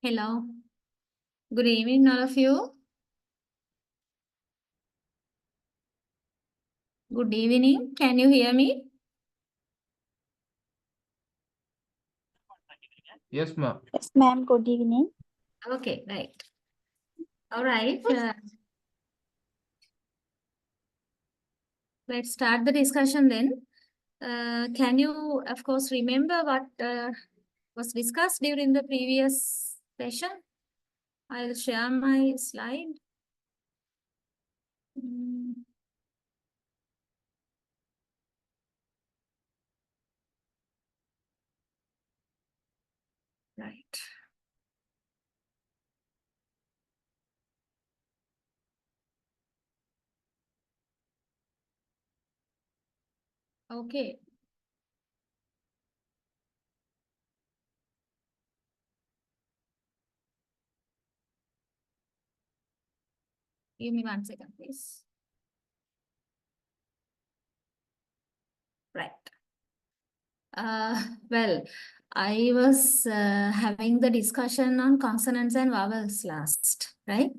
Hello. Good evening, all of you. Good evening. Can you hear me? Yes, ma'am. Yes, ma'am. Good evening. Okay, right. All right. Let's start the discussion then. Can you, of course, remember what was discussed during the previous session? I'll share my slide. Right. Okay. Give me 1 second, please. Right. Well, I was having the discussion on consonants and vowels last, right?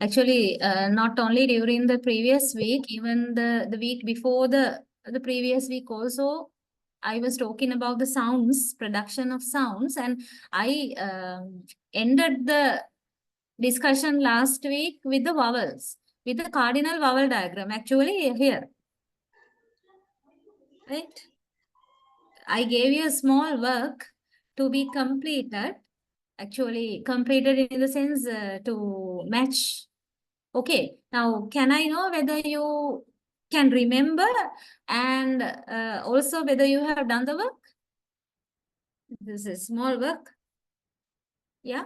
Actually, not only during the previous week, even the week before the previous week also, I was talking about the sounds, production of sounds, and I ended the discussion last week with the vowels, with the cardinal vowel diagram, actually here, right? I gave you a small work to be completed, actually completed in the sense to match. Okay, now can I know whether you can remember and also whether you have done the work? This is small work. Yeah.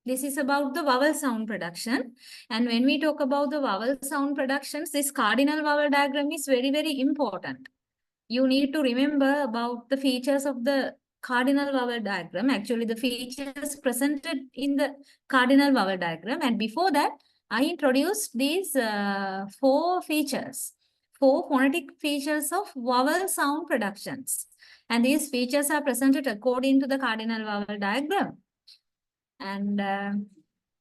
This is about the vowel sound production. And when we talk about the vowel sound productions, this cardinal vowel diagram is very, very important. You need to remember about the features of the cardinal vowel diagram. Actually, the features presented in the cardinal vowel diagram. And before that, I introduced these 4 features, 4 phonetic features of vowel sound productions. And these features are presented according to the cardinal vowel diagram. And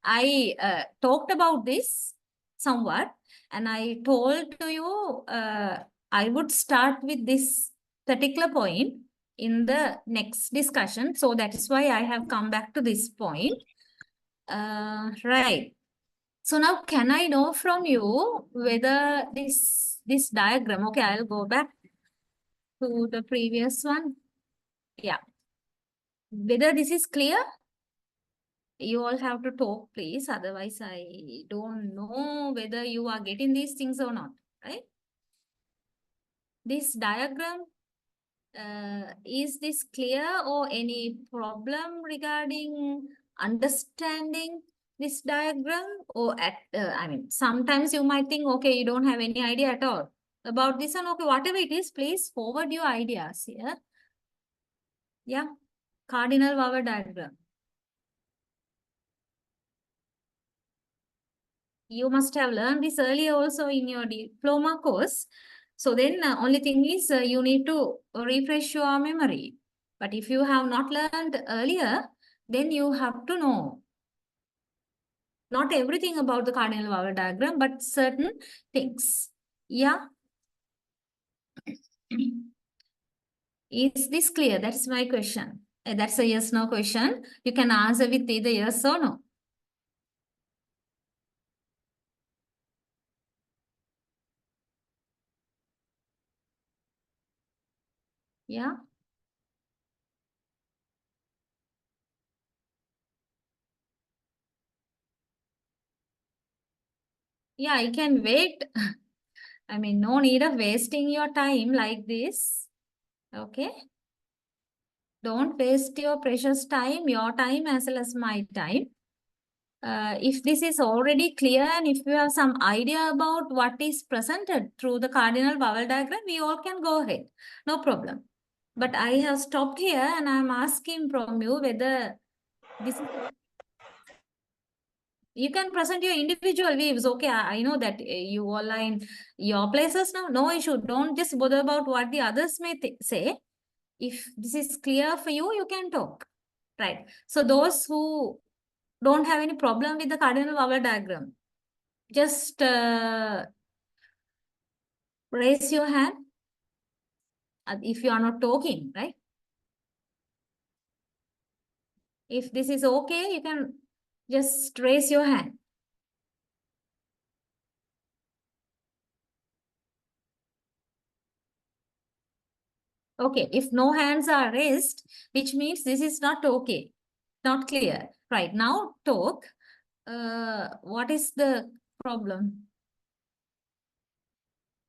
I talked about this somewhat, and I told to you I would start with this particular point in the next discussion. So that is why I have come back to this point. Right. So now can I know from you whether this diagram, okay, I'll go back to the previous one. Yeah. Whether this is clear? You all have to talk, please. Otherwise, I don't know whether you are getting these things or not, right? This diagram, is this clear or any problem regarding understanding this diagram? Or I mean, sometimes you might think, okay, you don't have any idea at all about this one. Okay, whatever it is, please forward your ideas here. Yeah, cardinal vowel diagram. You must have learned this earlier also in your diploma course. So then only thing is you need to refresh your memory. But if you have not learned earlier, then you have to know. Not everything about the cardinal vowel diagram, but certain things. Yeah. Is this clear? That's my question. That's a yes, no question. You can answer with either yes or no. Yeah. Yeah, I can wait. I mean, no need of wasting your time like this. Okay. Don't waste your precious time, your time as well as my time. If this is already clear and if you have some idea about what is presented through the cardinal vowel diagram, we all can go ahead. No problem. But I have stopped here and I'm asking from you whether this is... You can present your individual views. Okay, I know that you all are in your places now. No issue. Don't just bother about what the others may say. If this is clear for you, you can talk. Right. So those who don't have any problem with the cardinal vowel diagram, just raise your hand if you are not talking, right? If this is okay, you can just raise your hand. Okay, if no hands are raised, which means this is not okay, not clear. Right, now talk. What is the problem?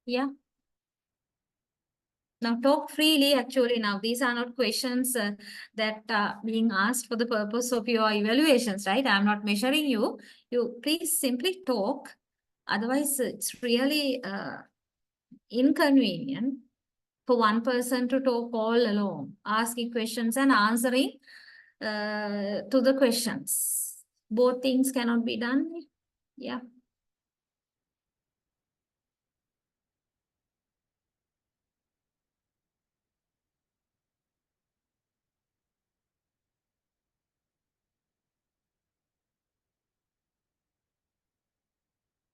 Yeah. Now talk freely, actually. Now, these are not questions that are being asked for the purpose of your evaluations, right? I'm not measuring you. You please simply talk. Otherwise, it's really inconvenient for one person to talk all alone, asking questions and answering to the questions. Both things cannot be done. Yeah.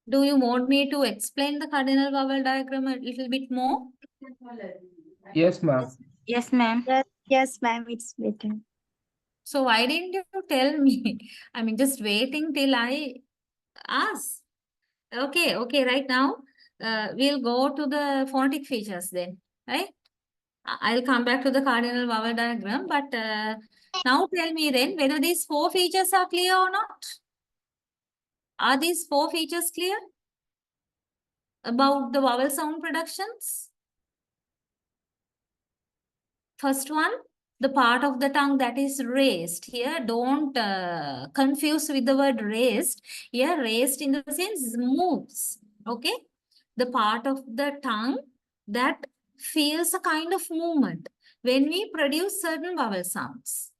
Do you want me to explain the cardinal vowel diagram a little bit more? Yes, ma'am. Yes, ma'am. Yes, ma'am, it's better. So why didn't you tell me? I mean, just waiting till I ask. Okay, right now, we'll go to the phonetic features then, right? I'll come back to the cardinal vowel diagram, but now tell me then whether these four features are clear or not. Are these four features clear about the vowel sound productions? First one, the part of the tongue that is raised. Here, don't confuse with the word raised. Here, raised in the sense moves. Okay? The part of the tongue that feels a kind of movement when we produce certain vowel sounds.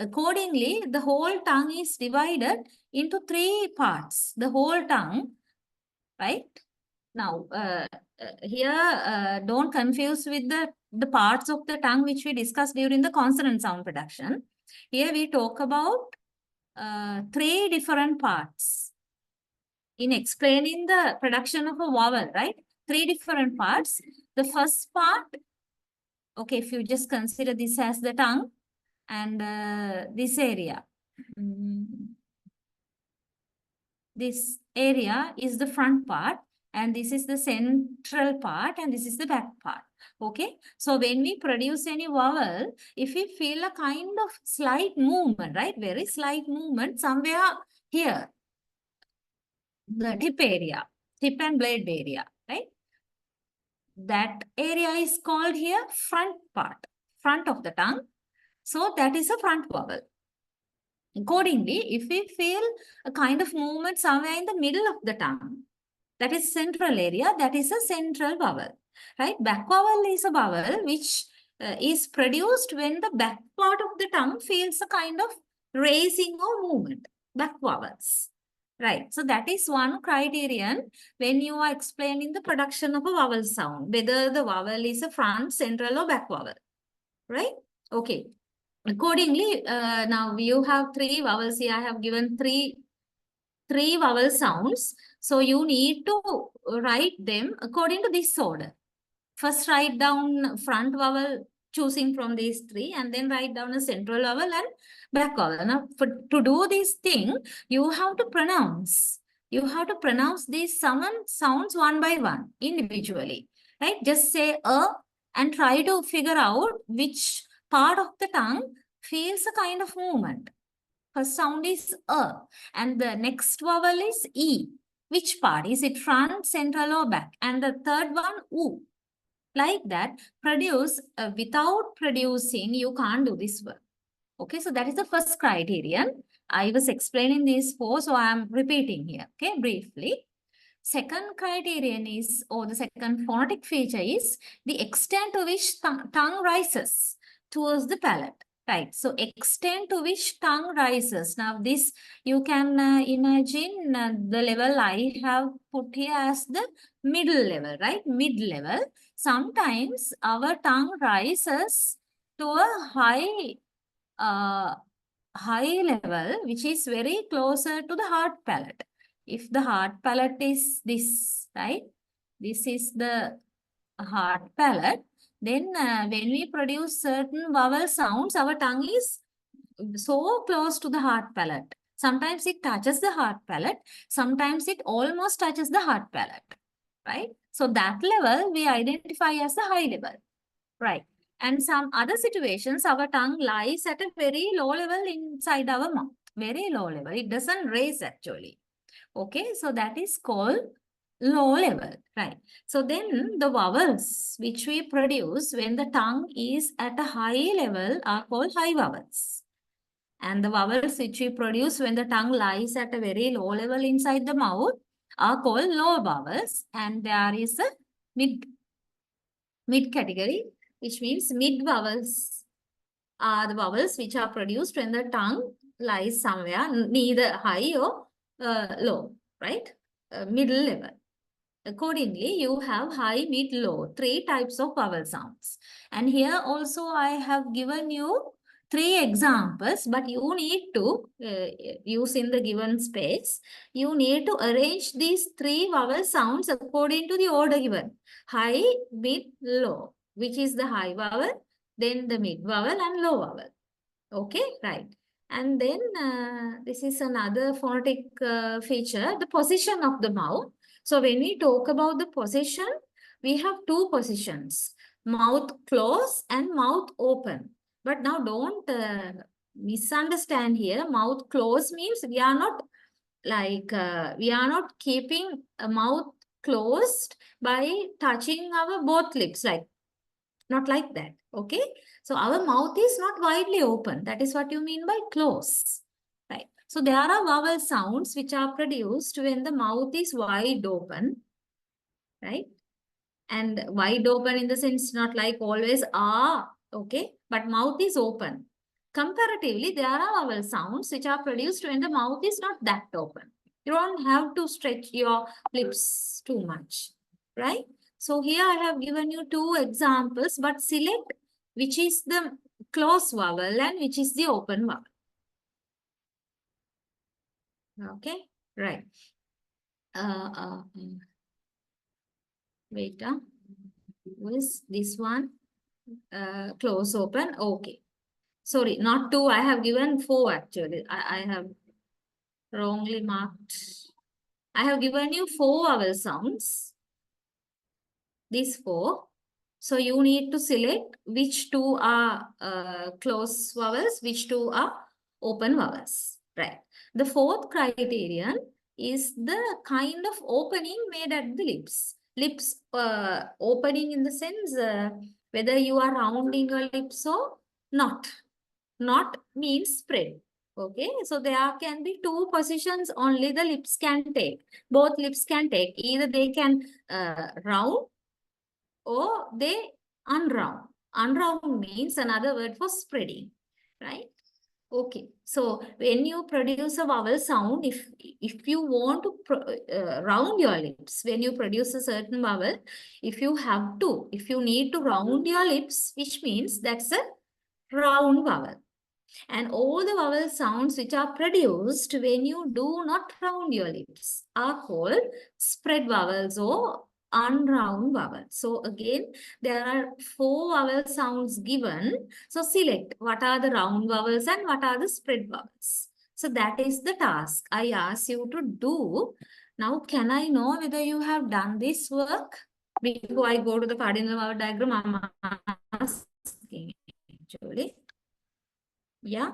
Accordingly, the whole tongue is divided into three parts. The whole tongue, right? Now, here, don't confuse with the parts of the tongue which we discussed during the consonant sound production. Here we talk about three different parts in explaining the production of a vowel, right? Three different parts. The first part, okay, if you just consider this as the tongue and this area. This area is the front part and this is the central part and this is the back part. Okay, so when we produce any vowel, if we feel a kind of slight movement, right, very slight movement somewhere here, the tip area, tip and blade area, right, that area is called here front part, front of the tongue. So that is a front vowel. Accordingly, if we feel a kind of movement somewhere in the middle of the tongue, that is central area, that is a central vowel, right? Back vowel is a vowel which is produced when the back part of the tongue feels a kind of raising or movement, back vowels, right? So that is one criterion when you are explaining the production of a vowel sound, whether the vowel is a front, central or back vowel, right? Okay. Accordingly, now you have three vowels here. I have given three vowel sounds. So you need to write them according to this order. First write down front vowel choosing from these three and then write down a central vowel and back vowel. Now to do this thing, you have to pronounce. You have to pronounce these sounds one by one individually. Right? Just say a and try to figure out which part of the tongue feels a kind of movement. First sound is a and the next vowel is e. Which part? Is it front, central or back? And the third one, u. Like that, produce without producing, you can't do this work. Okay, so that is the first criterion. I was explaining these four, so I am repeating here, okay, briefly. Second criterion is, or the second phonetic feature is the extent to which tongue rises towards the palate. Right, so extent to which tongue rises. Now this, you can imagine the level I have put here as the middle level, right? Mid level. Sometimes our tongue rises to a high high level, which is very closer to the hard palate. If the hard palate is this, right? This is the hard palate. Then when we produce certain vowel sounds, our tongue is so close to the hard palate. Sometimes it touches the hard palate. Sometimes it almost touches the hard palate, right? So that level we identify as the high level, right? And some other situations, our tongue lies at a very low level inside our mouth, very low level. It doesn't raise actually. Okay, so that is called low level, right? So then the vowels which we produce when the tongue is at a high level are called high vowels. And the vowels which we produce when the tongue lies at a very low level inside the mouth are called low vowels. And there is a mid category, which means mid vowels are the vowels which are produced when the tongue lies somewhere neither high or low, right? Middle level. Accordingly, you have high, mid, low, three types of vowel sounds. And here also I have given you three examples, but you need to use in the given space. You need to arrange these three vowel sounds according to the order given. High, mid, low, which is the high vowel, then the mid vowel and low vowel. Okay, right. And then this is another phonetic feature, the position of the mouth. So when we talk about the position, we have two positions, mouth closed and mouth open. But now don't misunderstand here. Mouth closed means we are not we are not keeping a mouth closed by touching our both lips, like not like that. Okay. So our mouth is not widely open. That is what you mean by close. Right. So there are vowel sounds which are produced when the mouth is wide open. Right. And wide open in the sense not like always ah. Okay. But mouth is open. Comparatively, there are vowel sounds which are produced when the mouth is not that open. You don't have to stretch your lips too much. Right. So here I have given you two examples, but select which is the closed vowel and which is the open vowel. Okay, right. Wait, was this one close open? Okay. Sorry, not two. I have given four actually. I have wrongly marked. I have given you four vowel sounds. These four. So you need to select which two are closed vowels, which two are open vowels. Right. The fourth criterion is the kind of opening made at the lips. Lips opening in the sense whether you are rounding your lips or not. Not means spread. Okay, so there can be two positions only the lips can take. Both lips can take. Either they can round or they unround. Unround means another word for spreading, right? Okay, so when you produce a vowel sound, if you want to round your lips, when you produce a certain vowel, if you need to round your lips, which means that's a round vowel. And all the vowel sounds which are produced when you do not round your lips are called spread vowels or unround vowels. So again, there are four vowel sounds given. So select what are the round vowels and what are the spread vowels. So that is the task I ask you to do. Now, can I know whether you have done this work? Before I go to the cardinal vowel diagram, I'm asking actually. Yeah.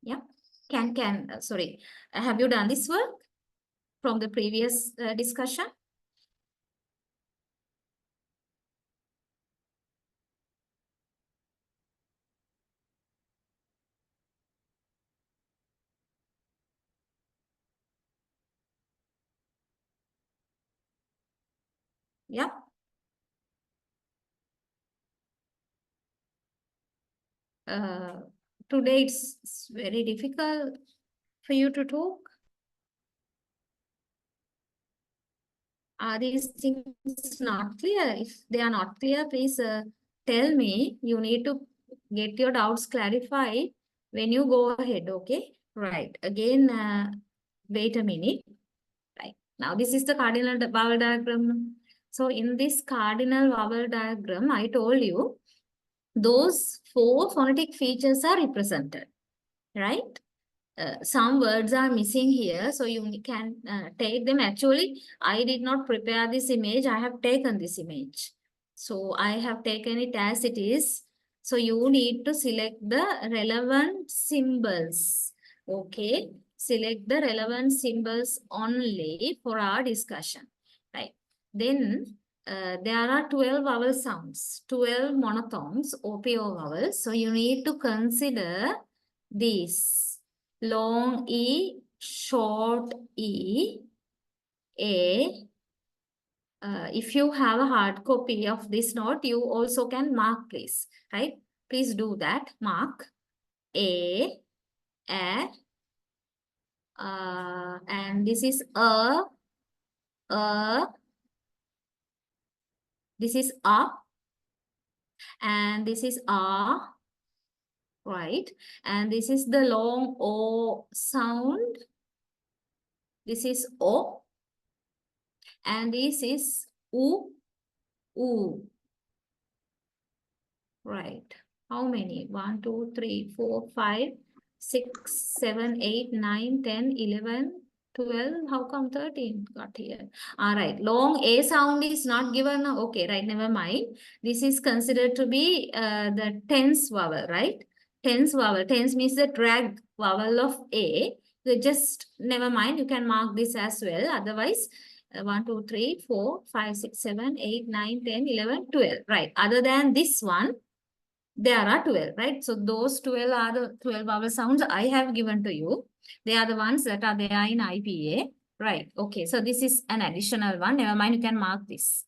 Yeah. Sorry. Have you done this work from the previous discussion? Yeah. Today it's very difficult for you to talk. Are these things not clear? If they are not clear, please tell me. You need to get your doubts clarified when you go ahead, okay? Right. Again, wait a minute. Right. Now, this is the cardinal vowel diagram. So, in this cardinal vowel diagram, I told you those 4 phonetic features are represented, right? Some words are missing here, so you can take them. Actually, I did not prepare this image. I have taken this image. So I have taken it as it is. So you need to select the relevant symbols. Okay. Select the relevant symbols only for our discussion. Right. Then there are 12 vowel sounds, 12 monotones, OPO vowels. So you need to consider these. Long E, short E, A. If you have a hard copy of this note, you also can mark this, right? Please do that. Mark A, and this is this is A, and this is R, right? And this is the long O sound. This is O. And this is U, U. Right. How many? 1, 2, 3, 4, 5, 6, 7, 8, 9, 10, 11, 12. How come 13 got here? All right. Long A sound is not given. Okay, right. Never mind. This is considered to be the tense vowel, right? Tense vowel. Tense means the drag vowel of A. So just never mind. You can mark this as well. Otherwise, 1, 2, 3, 4, 5, 6, 7, 8, 9, 10, 11, 12. Right. Other than this one, there are 12, right? So those 12 are the 12 vowel sounds I have given to you. They are the ones that are there in IPA, right? Okay, so this is an additional one. Never mind, you can mark this.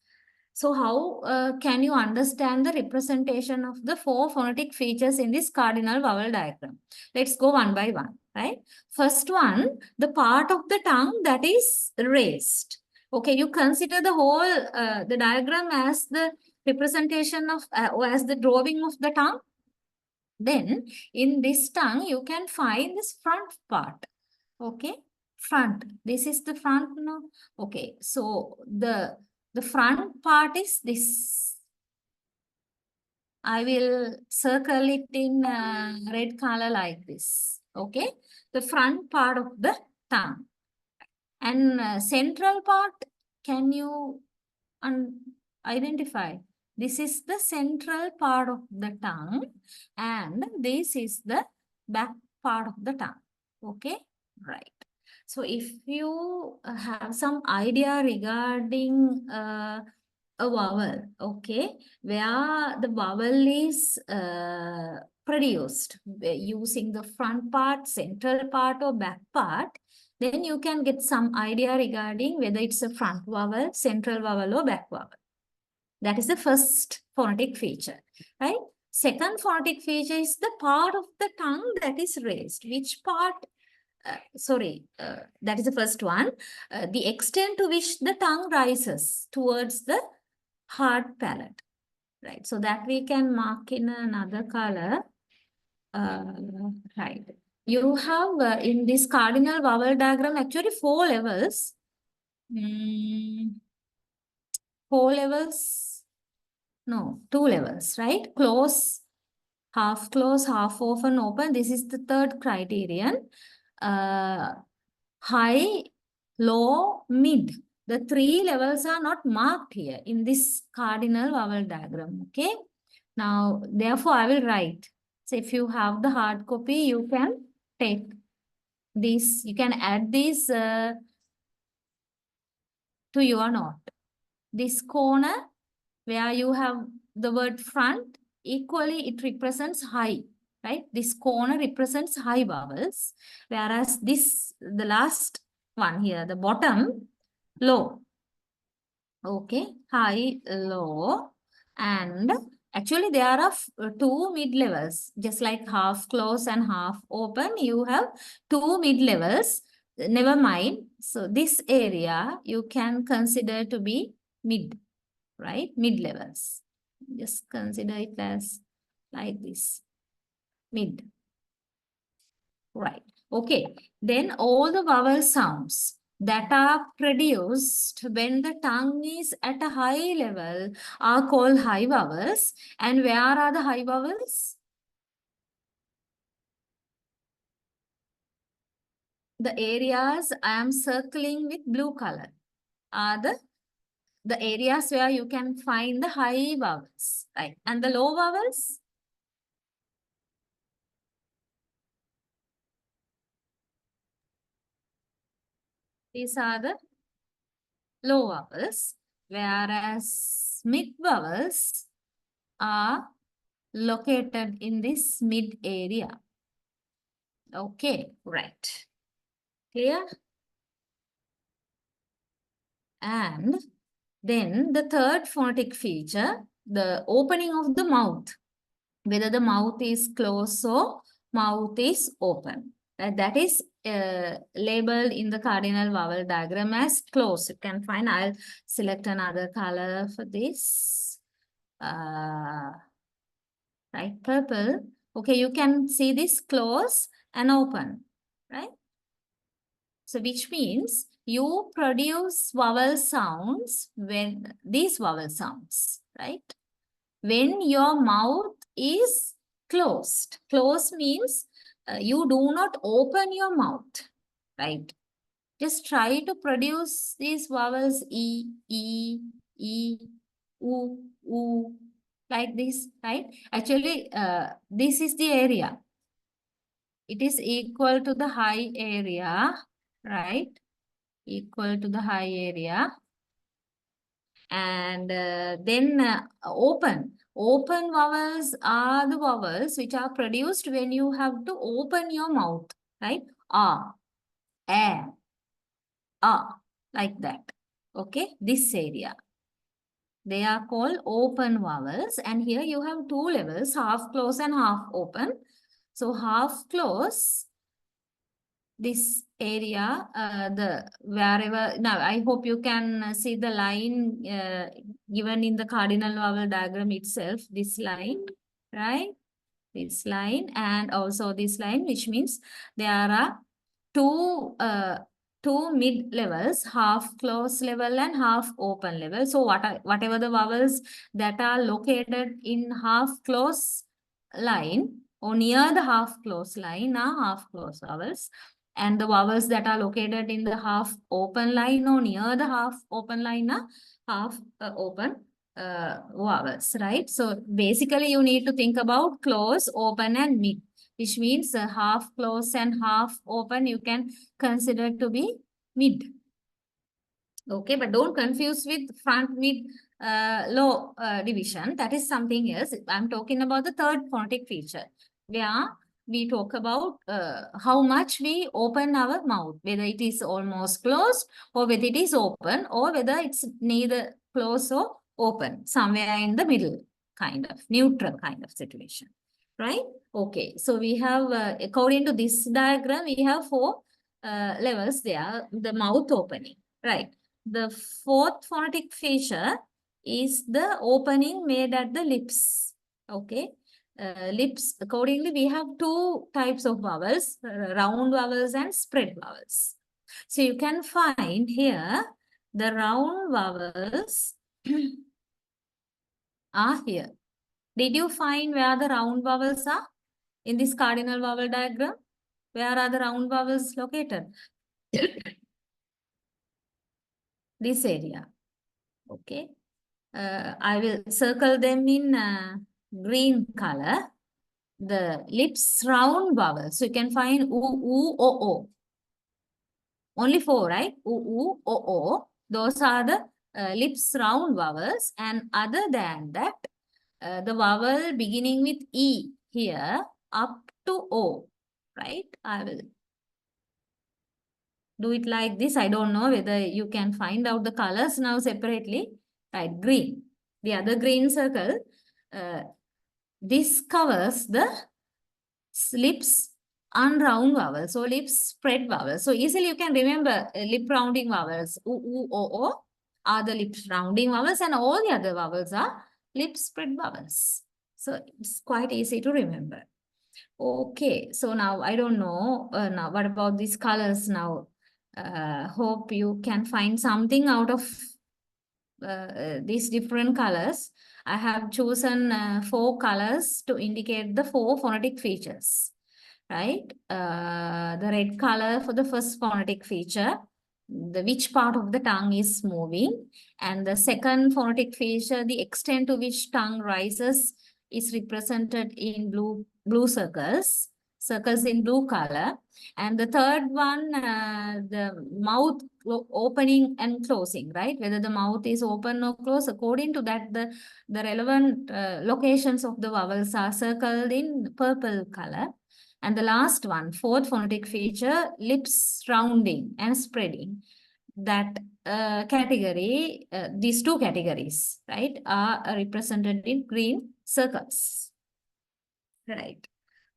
So how can you understand the representation of the 4 phonetic features in this cardinal vowel diagram? Let's go one by one, right? First one, the part of the tongue that is raised. Okay, you consider the whole, the diagram as the representation of, or as the drawing of the tongue. Then in this tongue, you can find this front part. Okay, front. This is the front now. Okay, so the front part is this. I will circle it in red color like this. Okay, the front part of the tongue. And central part, can you identify? This is the central part of the tongue, and this is the back part of the tongue. Okay, right. So if you have some idea regarding a vowel, okay, where the vowel is produced using the front part, central part, or back part, then you can get some idea regarding whether it's a front vowel, central vowel, or back vowel. That is the first phonetic feature, right? Second phonetic feature is the part of the tongue that is raised. Which part? That is the first one. The extent to which the tongue rises towards the hard palate, right? So that we can mark in another color, right? You have in this cardinal vowel diagram actually 4 levels. 4 levels, no, 2 levels, right? Close, half open, open. This is the third criterion. High, low, mid. The 3 levels are not marked here in this cardinal vowel diagram, okay? Now, therefore, I will write. So, if you have the hard copy, you can take this, you can add this to your note. This corner where you have the word front, equally it represents high, right? This corner represents high vowels, whereas this, the last one here, the bottom, low. Okay, high, low, and actually there are 2 mid levels, just like half close and half open. You have 2 mid levels. never mind. So this area you can consider to be mid, right? Mid levels. Just consider it as like this, mid, right? Okay, then all the vowel sounds that are produced when the tongue is at a high level are called high vowels. And where are the high vowels? The areas I am circling with blue color are the areas where you can find the high vowels, right? And the low vowels? These are the low vowels, whereas mid vowels are located in this mid area. Okay, right. Clear? And then the third phonetic feature, the opening of the mouth, whether the mouth is closed or mouth is open. That is labeled in the cardinal vowel diagram as closed. You can find, I'll select another color for this. Right, purple. Okay, you can see this close and open, right? So which means you produce vowel sounds when these vowel sounds, right? When your mouth is closed. Closed means you do not open your mouth, right? Just try to produce these vowels E, E, E, U, U, like this, right? Actually, this is the area. It is equal to the high area, right? Equal to the high area. And then open. Open vowels are the vowels which are produced when you have to open your mouth, right? Ah, like that. Okay, this area. They are called open vowels. And here you have two levels, half close and half open. So half close, this area, wherever, now I hope you can see the line given in the cardinal vowel diagram itself, this line, right? This line and also this line, which means there are two mid levels, half close level and half open level. So whatever the vowels that are located in half close line or near the half close line are half close vowels. And the vowels that are located in the half open line or near the half open line are half open vowels, right? So basically you need to think about close, open and mid, which means half close and half open you can consider to be mid. Okay, but don't confuse with front, mid, low division. That is something else. I'm talking about the third phonetic feature, where we talk about how much we open our mouth, whether it is almost closed or whether it is open or whether it's neither closed or open, somewhere in the middle, kind of neutral kind of situation, right? Okay, so we have, according to this diagram, we have four levels there, the mouth opening, right? The fourth phonetic feature is the opening made at the lips. Okay. Lips, accordingly, we have two types of vowels, round vowels and spread vowels. So you can find here the round vowels are here. Did you find where the round vowels are in this cardinal vowel diagram? Where are the round vowels located? This area. Okay. I will circle them in green color. The lips round vowels. So you can find oo, oo, o, o. Only four, right? Oo, oo, o, o. Those are the lips round vowels. And other than that, the vowel beginning with E here up to O, right? I will do it like this. I don't know whether you can find out the colors now separately. Right, green. The other green circle, this covers the lips unround vowels, so lip spread vowels. So easily you can remember lip rounding vowels. O are the lip rounding vowels, and all the other vowels are lip spread vowels. So it's quite easy to remember. Okay, so now I don't know. Now, what about these colors now? Hope you can find something out of these different colors. I have chosen 4 colors to indicate the 4 phonetic features, right? The red color for the first phonetic feature, which part of the tongue is moving, and the second phonetic feature, the extent to which tongue rises, is represented in blue circles in blue color. And the third one, the mouth opening and closing, right? Whether the mouth is open or closed, according to that, the relevant locations of the vowels are circled in purple color. And the last one, fourth phonetic feature, lips rounding and spreading. That category, these 2 categories, right, are represented in green circles. Right.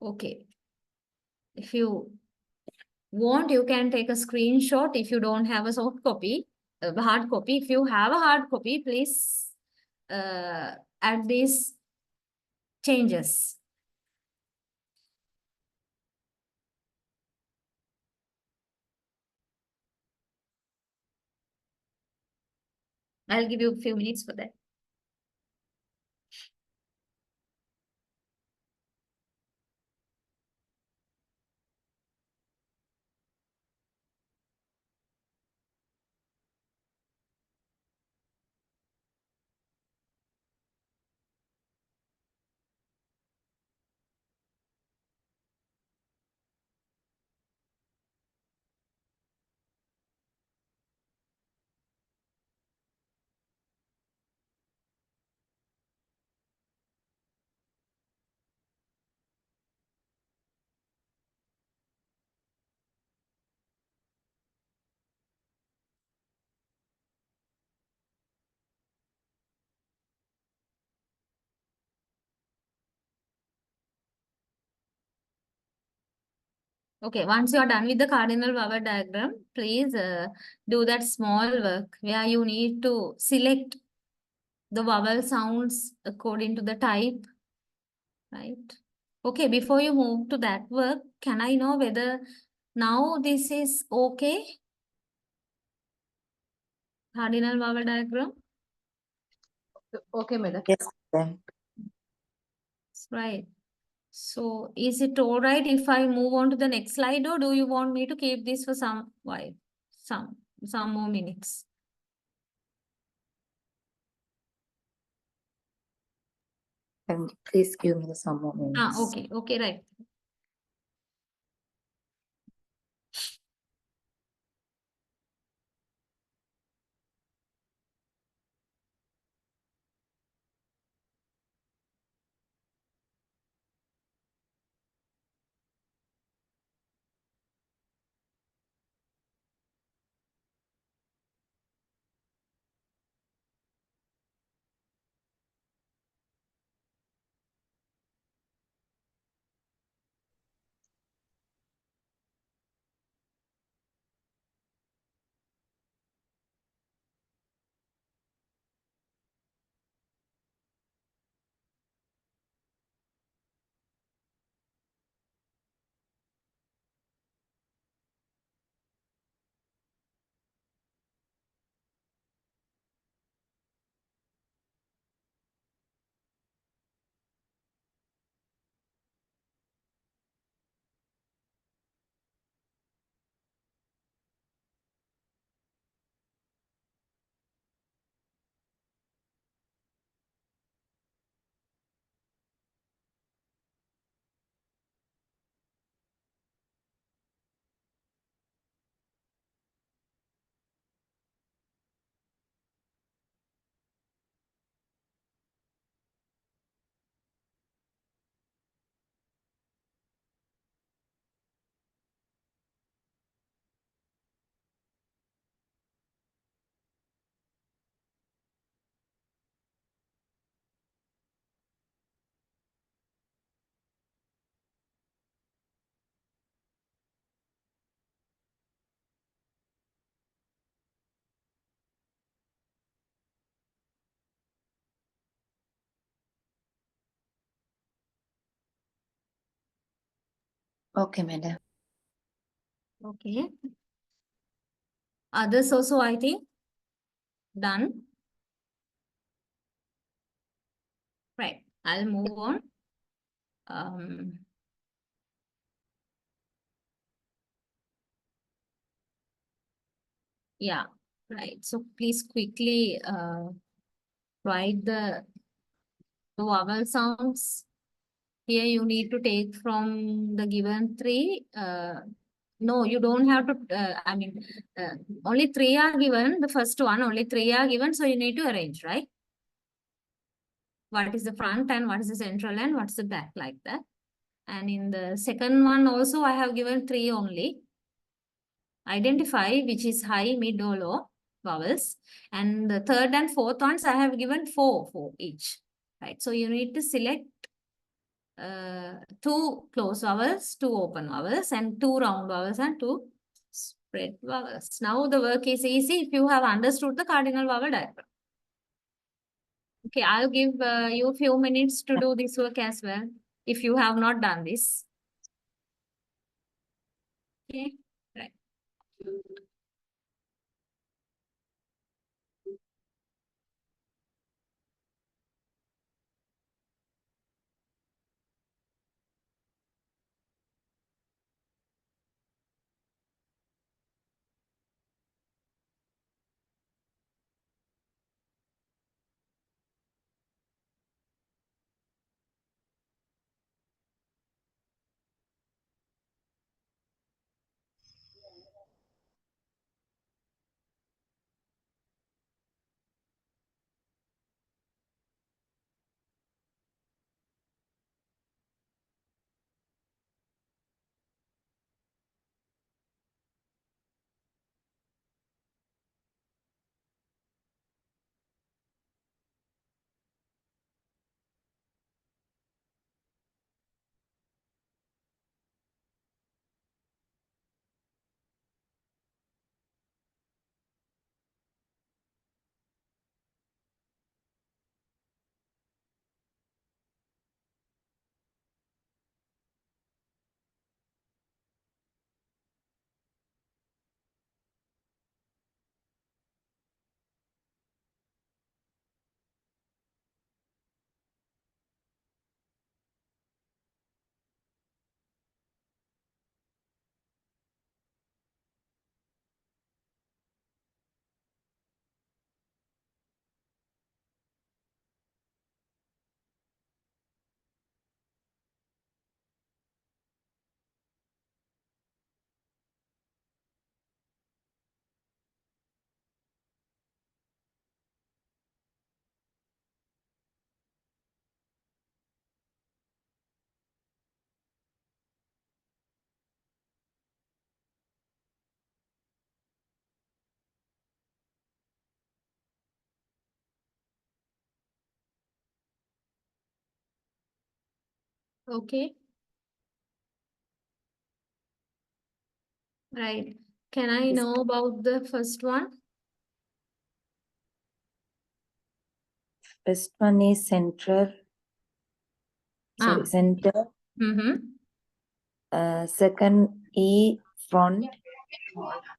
Okay. If you want, you can take a screenshot if you don't have a soft copy, hard copy. If you have a hard copy, please add these changes. I'll give you a few minutes for that. Okay, once you are done with the cardinal vowel diagram, please do that small work where you need to select the vowel sounds according to the type, right? Okay, before you move to that work, can I know whether now this is okay? Cardinal vowel diagram? Okay, madam. Yes, ma'am. Right. So is it all right if I move on to the next slide, or do you want me to keep this for some while, some more minutes? And please give me some more minutes. Okay, right. Okay, madam. Okay. Others also, I think, done. Right. I'll move on. Yeah, right. So please quickly write the vowel sounds. Here you need to take from the given three. No, you don't have to. Only three are given. The first one, only three are given. So you need to arrange, right? What is the front and what is the central and what's the back, like that. And in the second one also, I have given three only. Identify which is high, mid, or low vowels. And the third and fourth ones, I have given four each. Right. So you need to select two closed vowels, two open vowels, and two round vowels and two spread vowels. Now the work is easy if you have understood the cardinal vowel diagram. Okay, I'll give you a few minutes to do this work as well, if you have not done this. Okay, right. Okay. Right. Can I know about the first one? First one is center. Sorry, center. Second E front.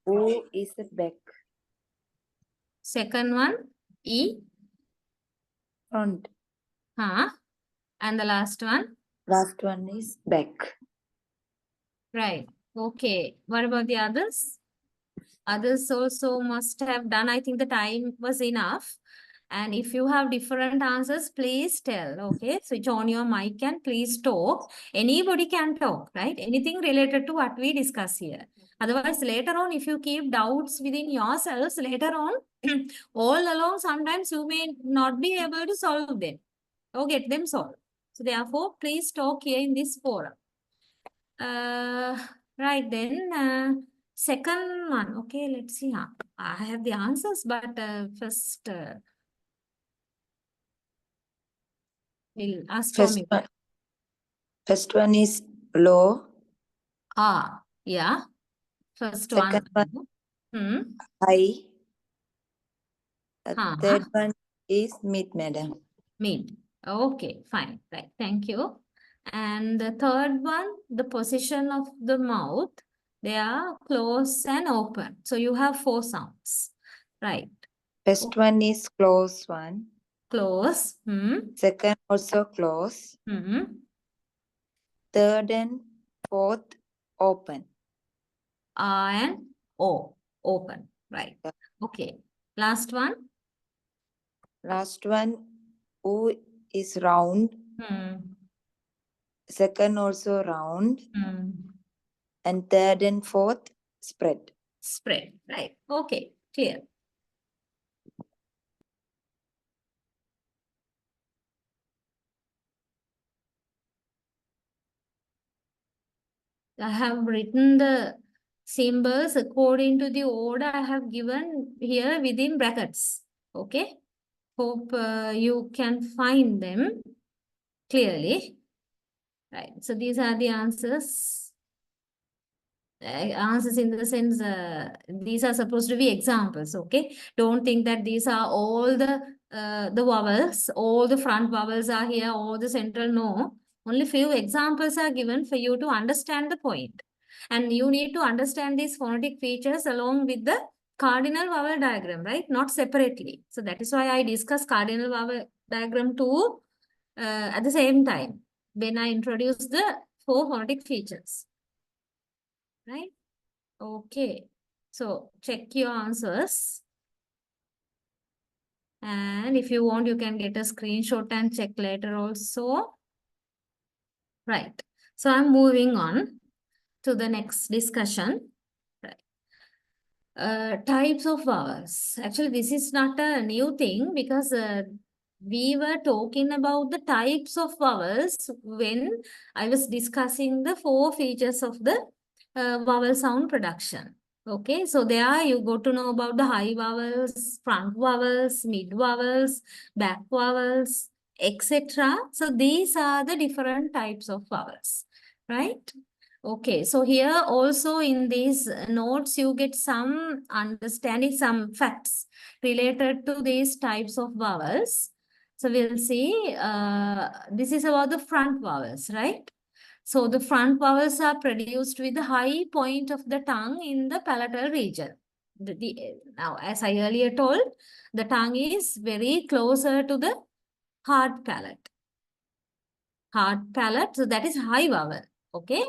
O is the back. Second one, E. Front. And the last one? Last one is back. Right. Okay. What about the others? Others also must have done. I think the time was enough. And if you have different answers, please tell. Okay. Switch on your mic and please talk. Anybody can talk, right? Anything related to what we discuss here. Otherwise, later on, if you keep doubts within yourselves, later on, all along, sometimes you may not be able to solve them or get them solved. So therefore, please talk here in this forum. Right then, second one. Okay, let's see. I have the answers, but first we'll ask from you. First one is low. Yeah. First Second one. High. Third one is mid, madam. Mid. Okay, fine. Right. Thank you. And the third one, the position of the mouth, they are close and open. So you have 4 sounds, right? First one is close one. Close, Second also close. Third and fourth open. and O, open, right? Yeah. Okay, last one. Last one, U is round. Hmm. Second also round. Hmm. And third and fourth spread. Spread, right? Okay, clear. I have written the symbols according to the order I have given here within brackets. Okay. Hope you can find them clearly. Right. So these are the answers. Answers in the sense, these are supposed to be examples. Okay. Don't think that these are all the vowels, all the front vowels are here, all the central. No. Only few examples are given for you to understand the point. And you need to understand these phonetic features along with the cardinal vowel diagram, right? Not separately. So that is why I discuss cardinal vowel diagram too at the same time when I introduce the 4 phonetic features, right? Okay. So check your answers. And if you want, you can get a screenshot and check later also. Right. So I'm moving on to the next discussion. Types of vowels. Actually, this is not a new thing because we were talking about the types of vowels when I was discussing the 4 features of the vowel sound production. Okay, so there you got to know about the high vowels, front vowels, mid vowels, back vowels, etc. So these are the different types of vowels, right? Okay, so here also in these notes, you get some understanding, some facts related to these types of vowels. So we'll see, this is about the front vowels, right? So the front vowels are produced with the high point of the tongue in the palatal region. Now, as I earlier told, the tongue is very closer to the hard palate. Hard palate, so that is high vowel, okay?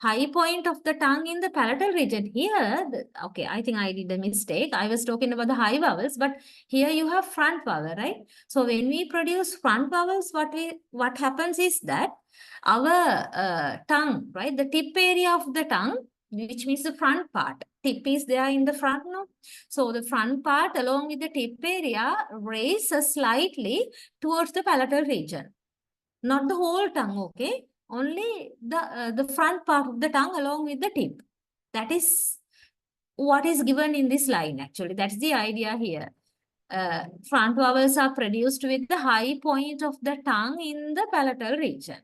High point of the tongue in the palatal region. Here, okay, I think I did a mistake. I was talking about the high vowels, but here you have front vowel, right? So when we produce front vowels, what happens is that our tongue, right, the tip area of the tongue, which means the front part, tip is there in the front, no? So the front part along with the tip area raises slightly towards the palatal region. Not the whole tongue, okay? Only the front part of the tongue along with the tip. That is what is given in this line, actually. That's the idea here. Front vowels are produced with the high point of the tongue in the palatal region,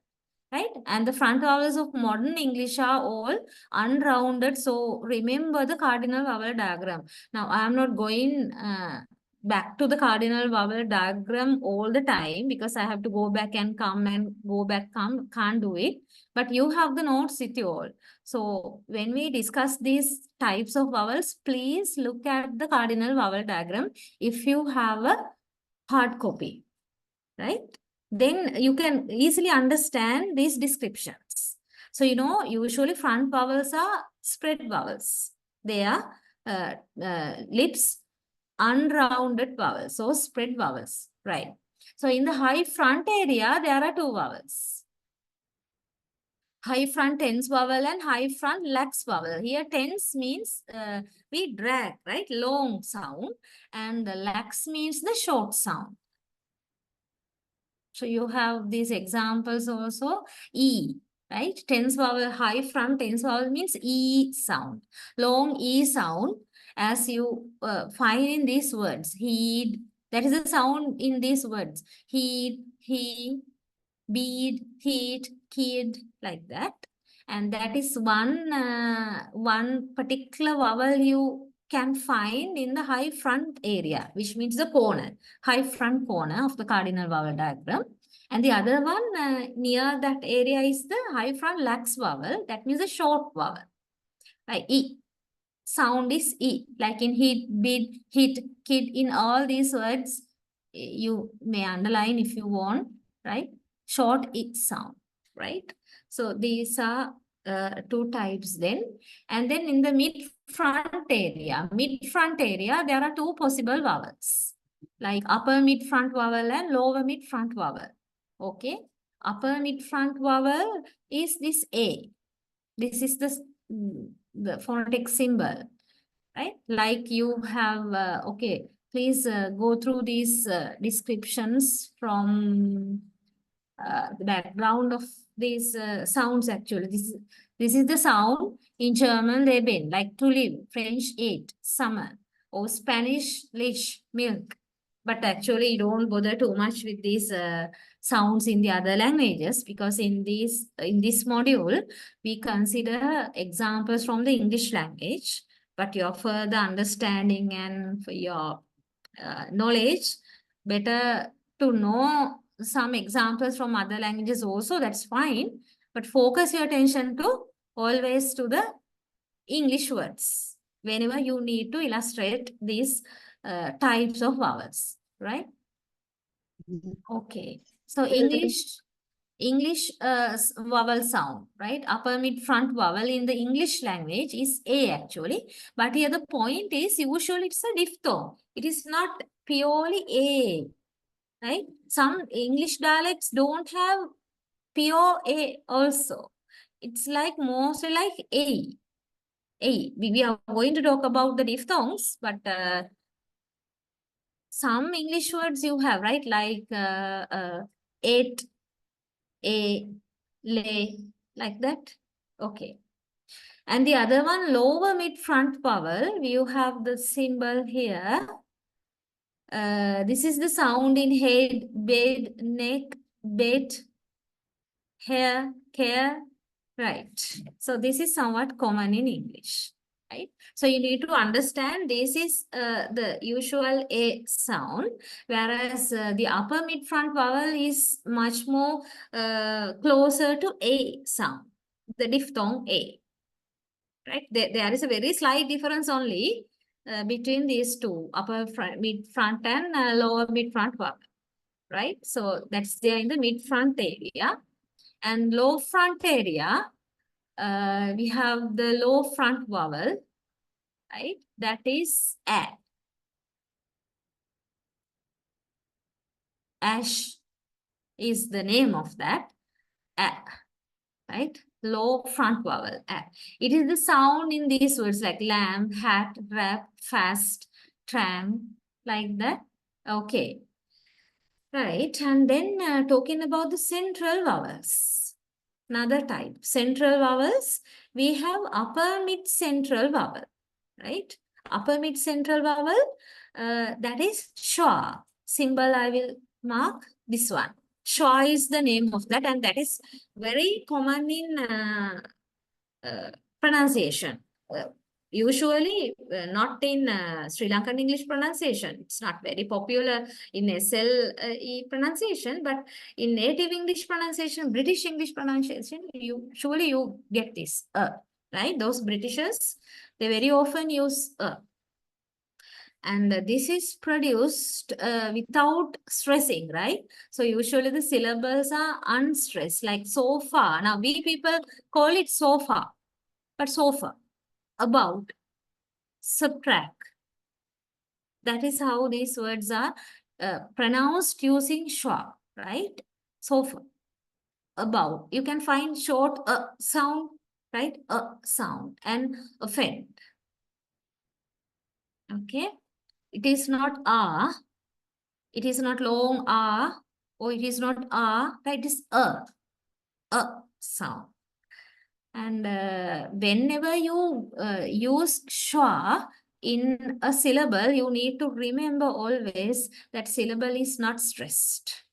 right? And the front vowels of modern English are all unrounded. So remember the cardinal vowel diagram. Now, I am not going back to the cardinal vowel diagram all the time because I have to go back and come and go back, come, can't do it. But you have the notes with you all. So when we discuss these types of vowels, please look at the cardinal vowel diagram if you have a hard copy, right? Then you can easily understand these descriptions. So, you know, usually front vowels are spread vowels. They are lips unrounded vowels, so spread vowels, right? So in the high front area, there are 2 vowels. High front tense vowel and high front lax vowel. Here tense means we drag, right? Long sound. And the lax means the short sound. So you have these examples also. E, right? Tense vowel, high front tense vowel means E sound. Long E sound as you find in these words. Heed, that is the sound in these words. Heed, he, bead, heat, kid, like that. And that is one particular vowel you can find in the high front area, which means the corner, high front corner of the cardinal vowel diagram. And the other one near that area is the high front lax vowel. That means a short vowel. Like E. Sound is E. Like in hit, bid, hit, kid. In all these words, you may underline if you want, right? Short E sound, right? So these are two types then. And then in the mid-front area, there are two possible vowels. Like upper mid-front vowel and lower mid-front vowel. Okay? Upper mid-front vowel is this A. This is the phonetic symbol, right? Like you have, okay, please go through these descriptions from the background of these sounds actually. This is the sound in German, they been like to live, French eat, summer, or Spanish leash, milk. But actually you don't bother too much with these sounds in the other languages because in this module, we consider examples from the English language, but your further understanding and for your knowledge, better to know some examples from other languages also, that's fine. But focus your attention to always to the English words whenever you need to illustrate these types of vowels, right? Okay. So English vowel sound, right? Upper mid front vowel in the English language is A actually. But here the point is usually it's a diphthong. It is not purely A, right? Some English dialects don't have pure A also. It's like mostly like A. A. We are going to talk about the diphthongs, but some English words you have, right? Like it, a, lay, like that. Okay. And the other one, lower mid front vowel, you have the symbol here. This is the sound in head, bed, neck, bed, hair, care, right? So this is somewhat common in English, right? So you need to understand this is the usual A sound, whereas the upper mid front vowel is much more closer to A sound, the diphthong A, right? There is a very slight difference only between these two, upper front, mid front and lower mid front vowel, right? So that's there in the mid front area. And low front area, we have the low front vowel, right? That is A. Ash is the name of that. A, right? Low front vowel, A. It is the sound in these words like lamb, hat, wrap, fast, tram, like that. Okay. Right. And then talking about the central vowels. Another type, central vowels, we have upper mid central vowel, right? Upper mid central vowel, that is schwa. Symbol I will mark this one. Schwa is the name of that, and that is very common in pronunciation. Usually not in Sri Lankan English pronunciation. It's not very popular in SLE pronunciation, but in native English pronunciation, British English pronunciation, usually you get this, right? Those Britishers, they very often use and this is produced without stressing, right? So usually the syllables are unstressed, like so far. Now we people call it so far, but so far, about, subtract. That is how these words are pronounced using schwa, right? So far, about. You can find short sound, right? Sound and offend. Okay. It is not it is not long or it is not right? It is sound. And whenever you use schwa in a syllable, you need to remember always that syllable is not stressed.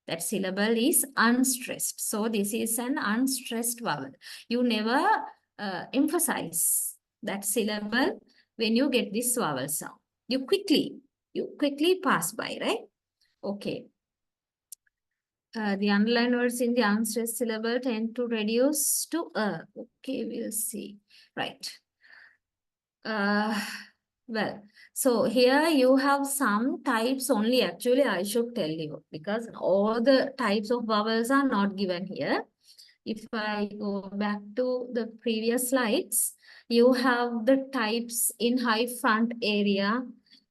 That syllable is unstressed. So this is an unstressed vowel. You never emphasize that syllable when you get this vowel sound. You quickly pass by, right? Okay. The underlined words in the unstressed syllable tend to reduce to okay, we'll see. Right. Well, so here you have some types only. Actually, I should tell you because all the types of vowels are not given here. If I go back to the previous slides, you have the types in high front area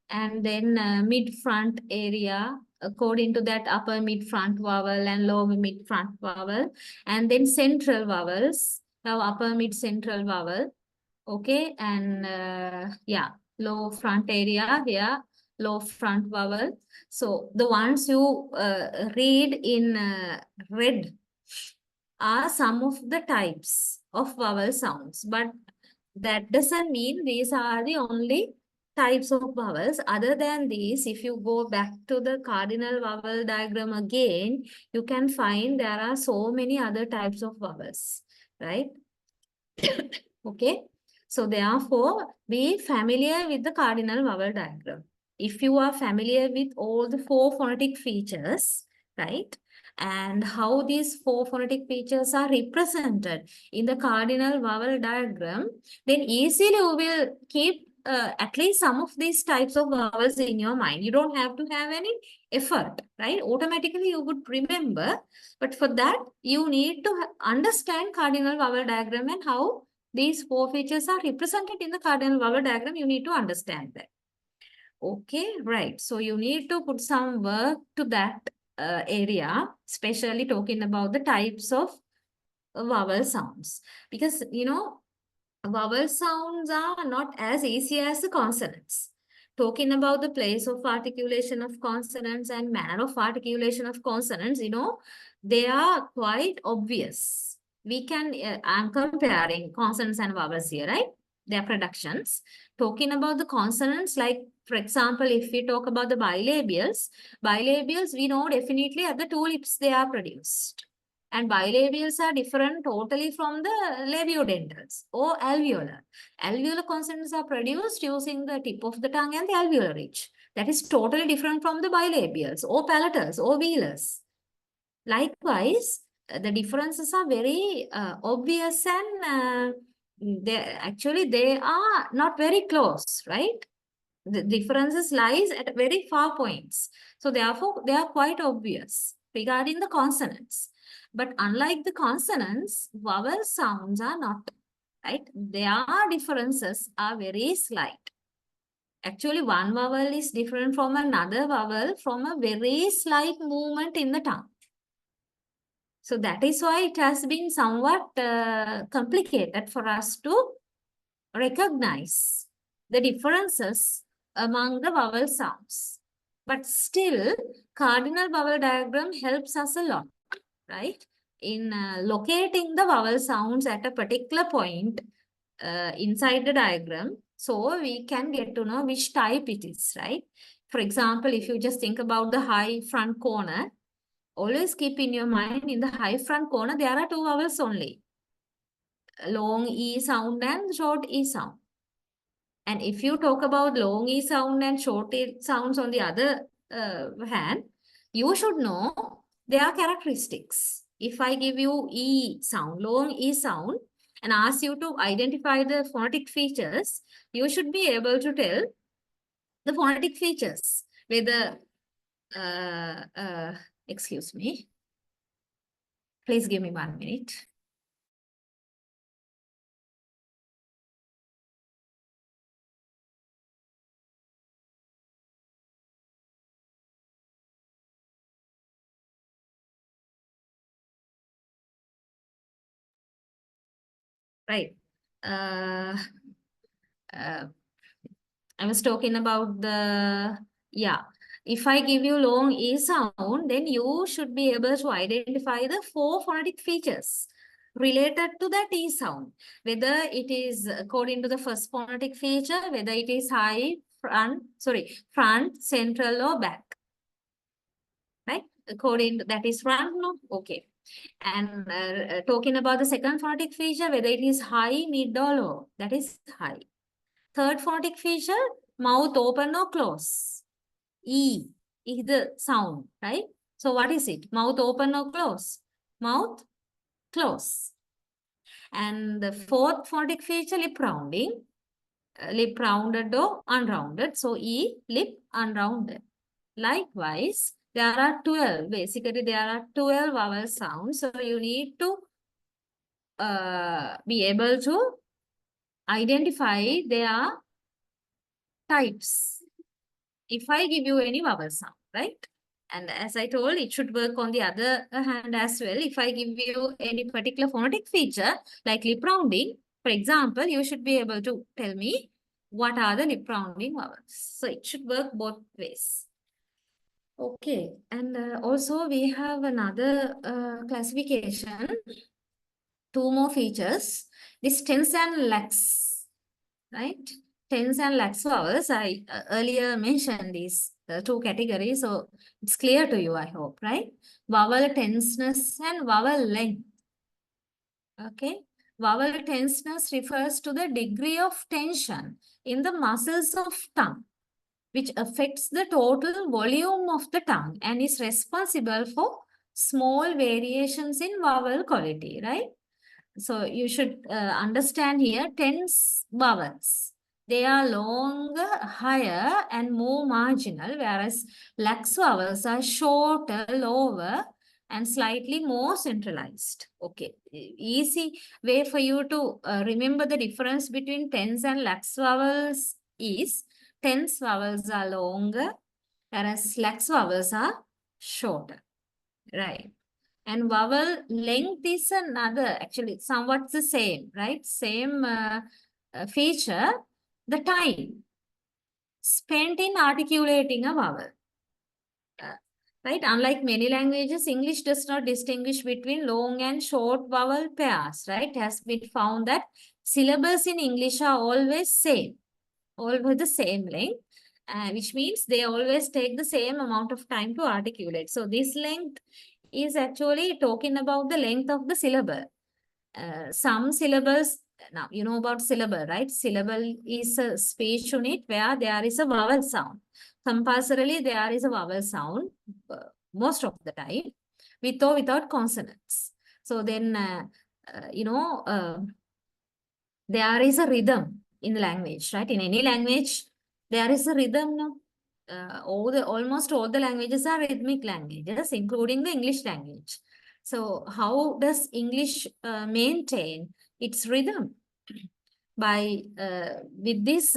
and then mid front area. According to that, upper mid front vowel and lower mid front vowel, and then central vowels. Now upper mid central vowel. Okay, and yeah, low front area here, low front vowel. So the ones you read in red are some of the types of vowel sounds, but that doesn't mean these are the only types of vowels. Other than these, if you go back to the cardinal vowel diagram again, you can find there are so many other types of vowels, right? Okay. So therefore, be familiar with the cardinal vowel diagram. If you are familiar with all the 4 phonetic features, right? And how these 4 phonetic features are represented in the cardinal vowel diagram, then easily you will keep at least some of these types of vowels in your mind. You don't have to have any effort, right? Automatically you would remember. But for that, you need to understand cardinal vowel diagram and how these 4 features are represented in the cardinal vowel diagram. You need to understand that. Okay, right. So you need to put some work to that area, especially talking about the types of vowel sounds. Because, you know, vowel sounds are not as easy as the consonants. Talking about the place of articulation of consonants and manner of articulation of consonants, you know, they are quite obvious. We can, I'm comparing consonants and vowels here, right? Their productions. Talking about the consonants, like, for example, if we talk about the bilabials, we know definitely at the 2 lips they are produced. And bilabials are different totally from the labiodentals or alveolar. Alveolar consonants are produced using the tip of the tongue and the alveolar ridge. That is totally different from the bilabials or palatals or velars. Likewise, the differences are very obvious and they are not very close, right? The differences lies at very far points. So therefore, they are quite obvious regarding the consonants. But unlike the consonants, vowel sounds are not, right? Their differences are very slight. Actually, one vowel is different from another vowel from a very slight movement in the tongue. So that is why it has been somewhat complicated for us to recognize the differences among the vowel sounds. But still, cardinal vowel diagram helps us a lot, right? In locating the vowel sounds at a particular point inside the diagram, so we can get to know which type it is, right? For example, if you just think about the high front corner, always keep in your mind in the high front corner, there are 2 vowels only. Long E sound and short E sound. And if you talk about long E sound and short E sounds on the other hand, you should know their characteristics. If I give you E sound, long E sound, and ask you to identify the phonetic features, you should be able to tell the phonetic features. Whether, excuse me, please give me 1 minute. Right. I was talking about the, yeah. If I give you long E sound, then you should be able to identify the 4 phonetic features related to that E sound. Whether it is according to the first phonetic feature, whether it is high, front, central or back. Right? According to that is front, no? Okay. And talking about the second phonetic feature, whether it is high, mid or low, that is high. Third phonetic feature, mouth open or close. E is the sound, right? So what is it? Mouth open or close? Mouth close. And the fourth phonetic feature, lip rounding. Lip rounded or unrounded. So E, lip unrounded. Likewise, there are 12. Basically, there are 12 vowel sounds. So you need to be able to identify their types. If I give you any vowel sound, right? And as I told, it should work on the other hand as well. If I give you any particular phonetic feature, like lip rounding, for example, you should be able to tell me what are the lip rounding vowels. So it should work both ways. Okay, and also we have another classification, two more features. This tense and lax, right? Tense and lax vowels. I earlier mentioned these two categories, so it's clear to you, I hope, right? Vowel tenseness and vowel length. Okay, vowel tenseness refers to the degree of tension in the muscles of tongue, which affects the total volume of the tongue and is responsible for small variations in vowel quality, right? So you should understand here tense vowels. They are longer, higher, and more marginal, whereas lax vowels are shorter, lower, and slightly more centralized. Okay, easy way for you to remember the difference between tense and lax vowels is tense vowels are longer, whereas lax vowels are shorter. Right. And vowel length is another, actually, somewhat the same, right? Same feature, the time spent in articulating a vowel. Right? Unlike many languages, English does not distinguish between long and short vowel pairs, right? It has been found that syllables in English are always same, always the same length, which means they always take the same amount of time to articulate. So this length is actually talking about the length of the syllable. Some syllables, now you know about syllable, right? Syllable is a speech unit where there is a vowel sound. Compulsorily, there is a vowel sound most of the time, with or without consonants. So then, there is a rhythm in the language, right? In any language, there is a rhythm. No? Almost all the languages are rhythmic languages, including the English language. So how does English maintain its rhythm? By with this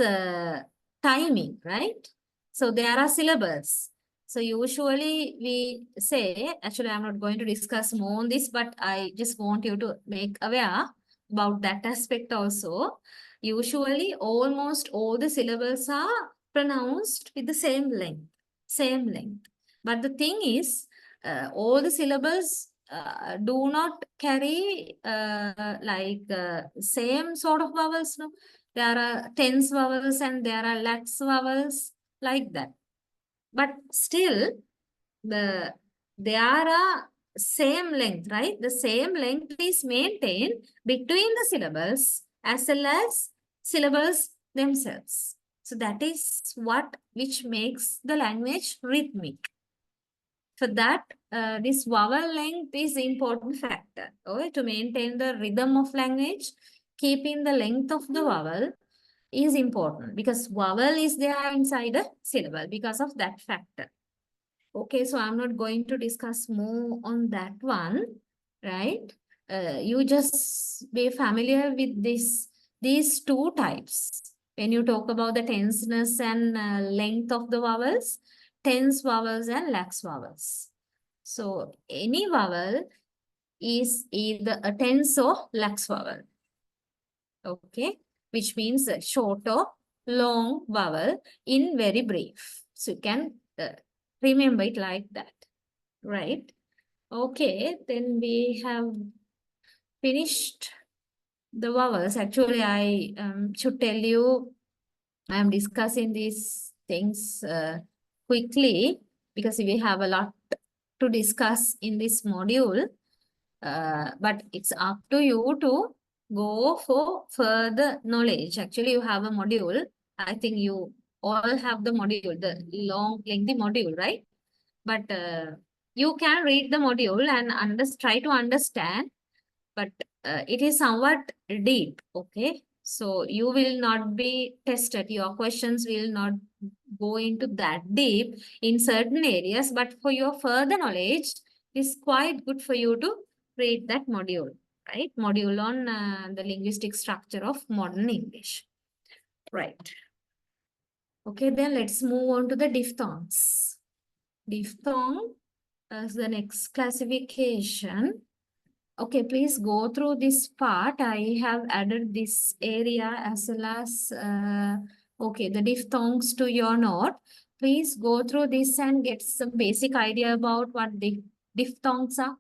timing, right? So there are syllables. So usually we say, actually I'm not going to discuss more on this, but I just want you to make aware about that aspect also. Usually almost all the syllables are pronounced with the same length, same length. But the thing is, all the syllables do not carry same sort of vowels. No? There are tense vowels and there are lax vowels like that. But still, there are same length, right? The same length is maintained between the syllables as well as syllables themselves. So that is which makes the language rhythmic. For that, this vowel length is the important factor. Okay? To maintain the rhythm of language, keeping the length of the vowel is important because vowel is there inside a syllable because of that factor. Okay, so I'm not going to discuss more on that one, right? You just be familiar with these two types. When you talk about the tenseness and length of the vowels, tense vowels and lax vowels. So any vowel is either a tense or lax vowel. Okay, which means a short or long vowel in very brief. So you can remember it like that, right? Okay, then we have finished the vowels. Actually, I should tell you, I am discussing these things quickly because we have a lot to discuss in this module. But it's up to you to go for further knowledge. Actually, you have a module. I think you all have the module, the long, lengthy module, right? But You can read the module and try to understand, but it is somewhat deep, okay? So you will not be tested. Your questions will not go into that deep in certain areas, but for your further knowledge, it's quite good for you to read that module, right? Module on the linguistic structure of modern English, right? Okay, then let's move on to the diphthongs. Diphthong as the next classification. Okay, please go through this part. I have added this area as well as, okay, the diphthongs to your note. Please go through this and get some basic idea about what the diphthongs are.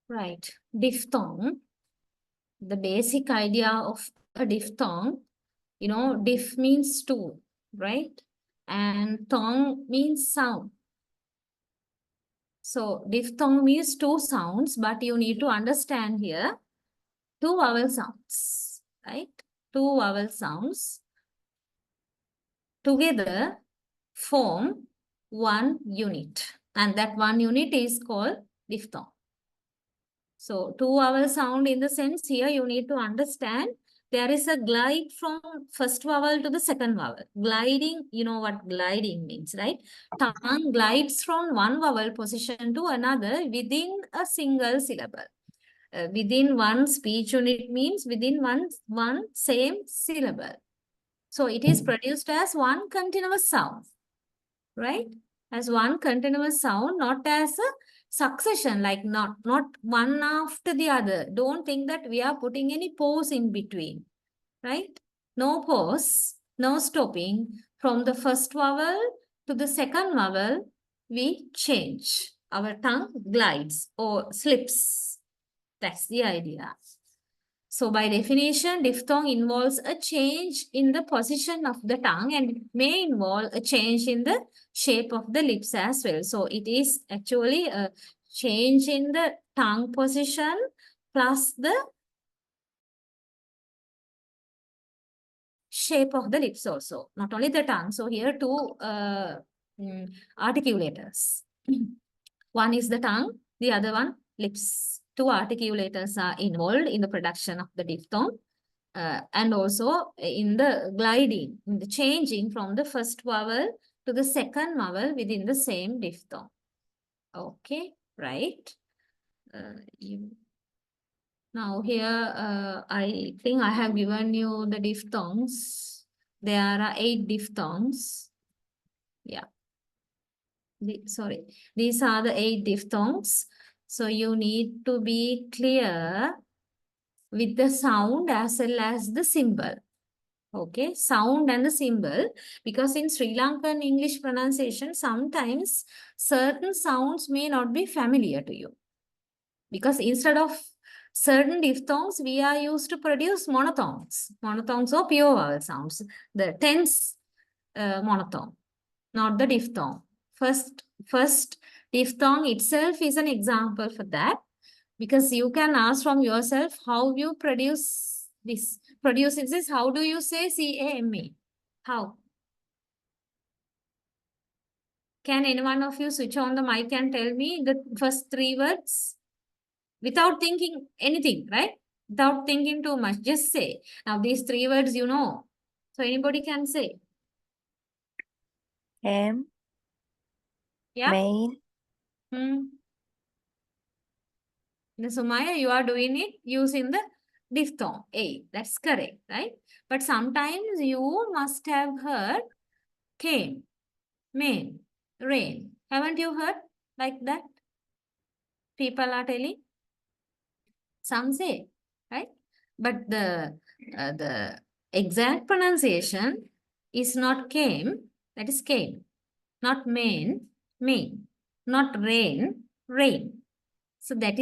Right, diphthong. The basic idea of a diphthong, you know, diff means two, right? And thong means sound. So diphthong means two sounds, but you need to understand here two vowel sounds, right? Two vowel sounds together form one unit, and that one unit is called diphthong. So two vowel sound in the sense here you need to understand there is a glide from first vowel to the second vowel. Gliding, you know what gliding means, right? Tongue glides from one vowel position to another within a single syllable. Within one speech unit means within one same syllable. So it is produced as one continuous sound, right? As one continuous sound, not as a succession, like not one after the other. Don't think that we are putting any pause in between, right? No pause, no stopping. From the first vowel to the second vowel, we change. Our tongue glides or slips. That's the idea. So by definition, diphthong involves a change in the position of the tongue and it may involve a change in the shape of the lips as well. So it is actually a change in the tongue position plus the shape of the lips also, not only the tongue. So here two articulators. One is the tongue, the other one lips. Two articulators are involved in the production of the diphthong. And also in the gliding, in the changing from the first vowel to the second vowel within the same diphthong. Okay, right. Now here, I think I have given you the diphthongs. There are 8 diphthongs. Yeah. Sorry, these are the 8 diphthongs. So you need to be clear with the sound as well as the symbol. Okay, sound and the symbol, because in Sri Lankan English pronunciation, sometimes certain sounds may not be familiar to you. Because instead of certain diphthongs, we are used to produce monophthongs. Monophthongs or pure vowel sounds. The tense monophthong, not the diphthong. First diphthong itself is an example for that. Because you can ask from yourself how you produce this. Produce this, how do you say C-A-M-E? How? Can any one of you switch on the mic and tell me the first 3 words? Without thinking anything, right? Without thinking too much, just say. Now these 3 words you know. So anybody can say. Ham, Yeah? main, The Sumaya, you are doing it using the diphthong A. That's correct, right? But sometimes you must have heard came, main, rain. Haven't you heard like that? People are telling. Some say, right? But the exact pronunciation is not came, that is came. Not main, main. Not rain, rain. So this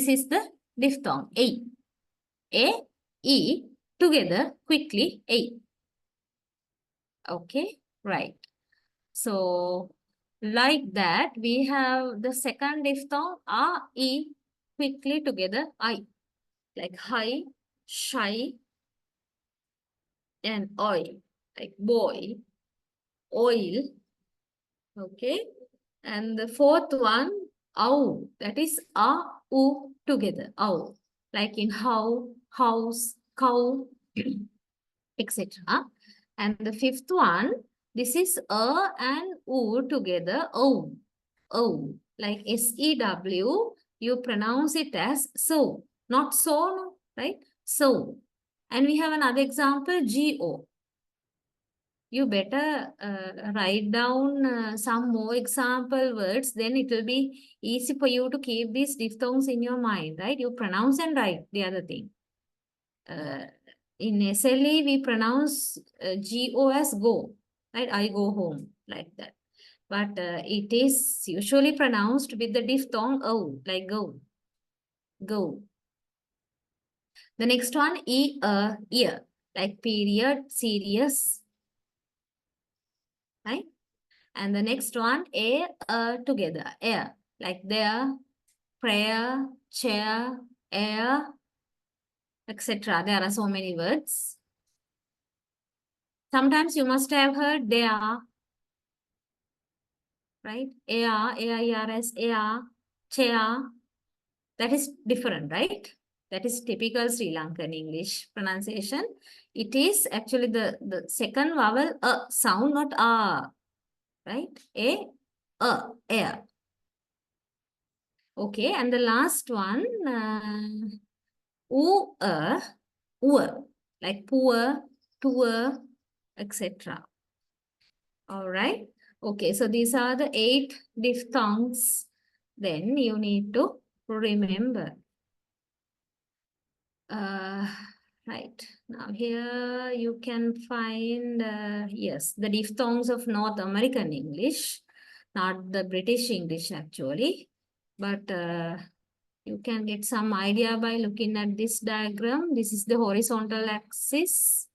is the diphthong A. A, E, together, quickly, A. Okay, right. So, like that, we have the second diphthong, A, E, quickly together, I. Like high, shy, and oil. Like boy, oil. Okay. And the fourth one, ow. That is A, U together, ow. Like in how, house, cow, etc. And the fifth one, this is A and U together, O. O. Like S-E-W, you pronounce it as so. Not so, no, right? So. And we have another example, G-O. You better write down some more example words, then it will be easy for you to keep these diphthongs in your mind, right? You pronounce and write the other thing. In SLE, we pronounce G-O as go, right? I go home, like that. But it is usually pronounced with the diphthong O, like go, go. The next one, ear, like period, serious, right? And the next one, together, air, like there, prayer, chair, air, etc. There are so many words. Sometimes you must have heard there, right? AR, AIRS, AR, chair. That is different, right? That is typical Sri Lankan English pronunciation. It is actually the second vowel sound, not a, right? Air. Okay, and the last one, like poor, tour, etc. All right. Okay, so these are the 8 diphthongs. Then you need to remember. Right. Now here you can find, yes, the diphthongs of North American English, not the British English actually. But you can get some idea by looking at this diagram. This is the horizontal axis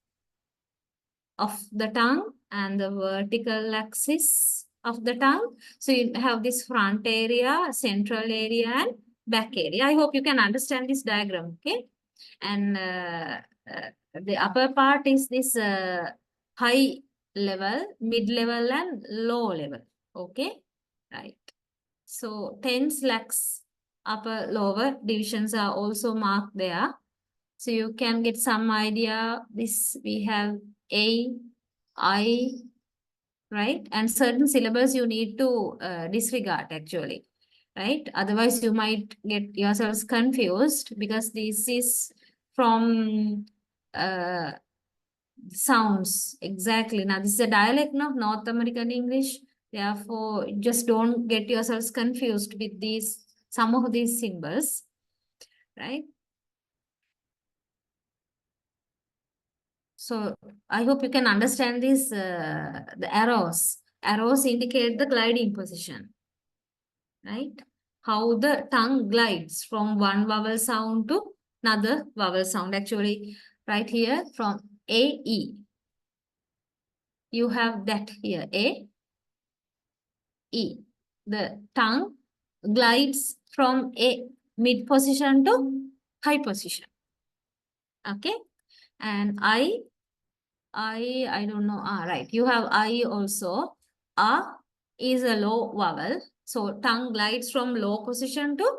of the tongue and the vertical axis of the tongue. So you have this front area, central area, and back area. I hope you can understand this diagram, okay? And the upper part is this high level, mid level, and low level, okay? Right. So tense, lax, upper, lower divisions are also marked there. So you can get some idea. This we have A, I, right? And certain syllables you need to disregard actually, right? Otherwise, you might get yourselves confused because this is from sounds exactly. Now, this is a dialect of North American English. Therefore, just don't get yourselves confused with these some of these symbols, right? So I hope you can understand this. The arrows. Arrows indicate the gliding position, right? How the tongue glides from one vowel sound to another vowel sound. Actually, right here from A, E. You have that here, A, E. The tongue glides from a mid position to high position. Okay. And I don't know. Right. You have I also. A is a low vowel. So tongue glides from low position to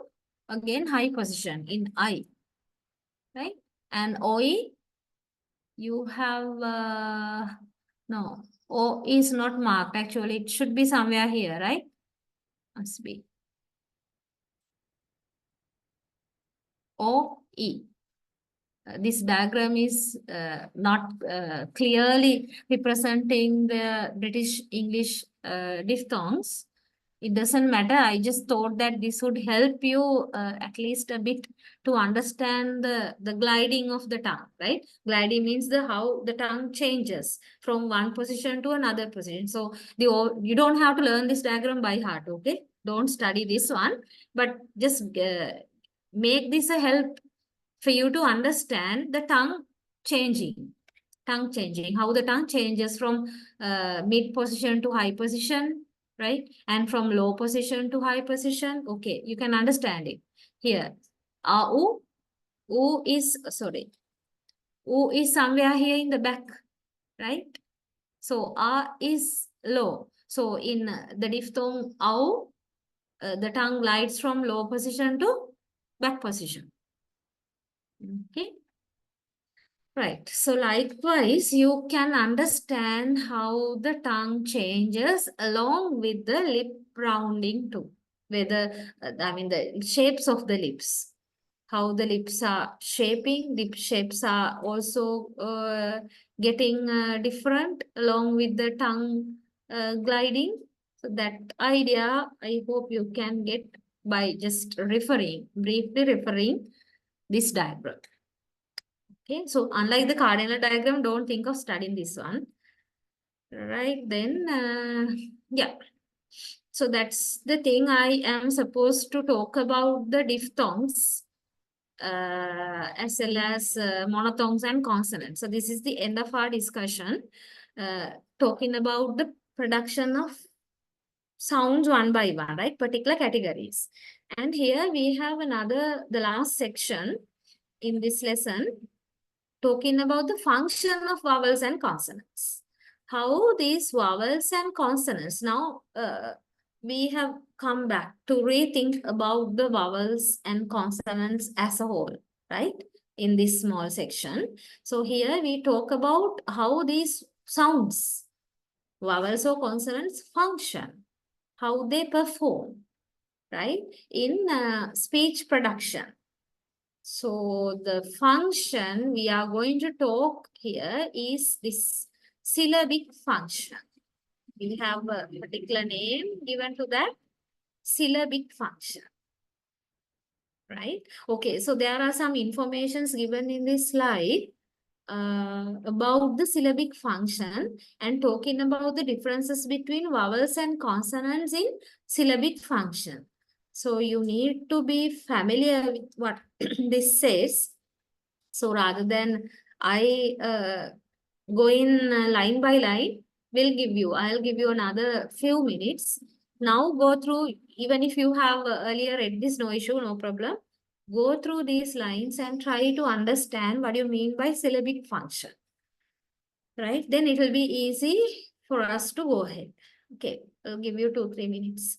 again high position in I. Right. And OE, you have no. O is not marked. Actually, it should be somewhere here, right? Must be. OE. This diagram is not clearly representing the British English diphthongs. It doesn't matter. I just thought that this would help you at least a bit to understand the gliding of the tongue, right? Gliding means the how the tongue changes from one position to another position. So you don't have to learn this diagram by heart, okay? Don't study this one, but just make this a help for you to understand the tongue changing, how the tongue changes from mid position to high position, right? And from low position to high position. Okay, you can understand it. Here, u, u is, sorry, u is somewhere here in the back, right? So, a is low. So, in the diphthong au, the tongue glides from low position to back position. Okay. Right. So likewise, you can understand how the tongue changes along with the lip rounding too. Whether, I mean, the shapes of the lips. How the lips are shaping, lip shapes are also getting different along with the tongue gliding. So that idea, I hope you can get by just briefly referring this diagram. Okay, so unlike the cardinal diagram, don't think of studying this one. Right, then, yeah. So that's the thing I am supposed to talk about the diphthongs as well as monophthongs and consonants. So this is the end of our discussion, talking about the production of sounds one by one, right? Particular categories. And here we have the last section in this lesson, talking about the function of vowels and consonants. How these vowels and consonants, now we have come back to rethink about the vowels and consonants as a whole, right? In this small section. So here we talk about how these sounds, vowels or consonants function, how they perform, right? In speech production. So the function we are going to talk here is this syllabic function. We have a particular name given to that syllabic function, right? Okay, so there are some informations given in this slide about the syllabic function and talking about the differences between vowels and consonants in syllabic function. So you need to be familiar with what this says. So rather than I go in line by line, I'll give you another few minutes. Now go through, even if you have earlier read this, no issue, no problem. Go through these lines and try to understand what you mean by syllabic function. Right? Then it will be easy for us to go ahead. Okay, I'll give you 2-3 minutes.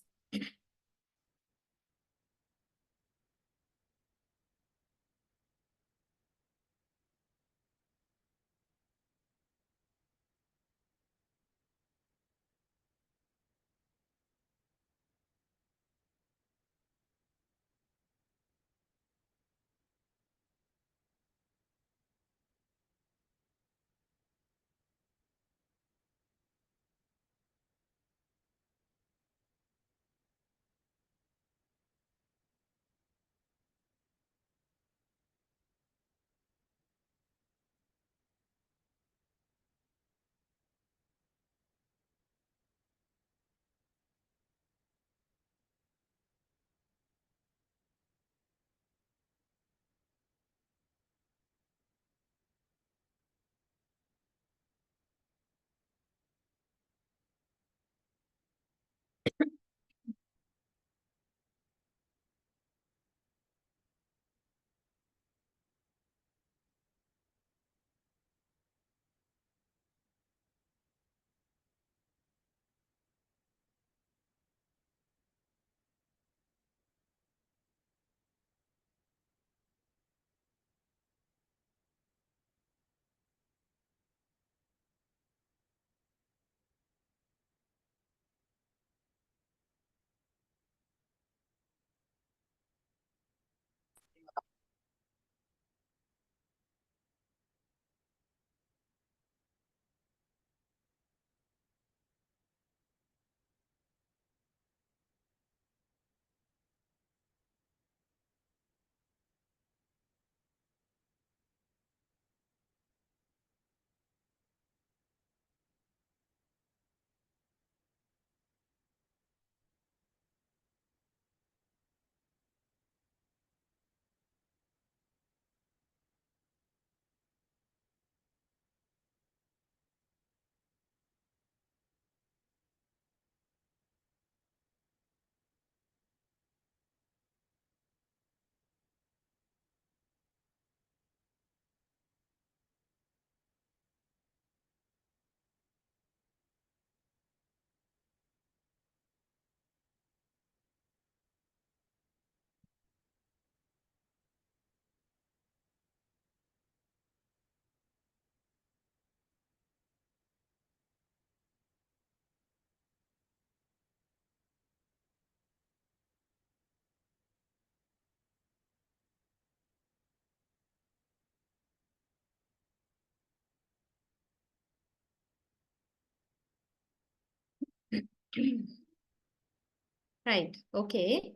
Right. Okay.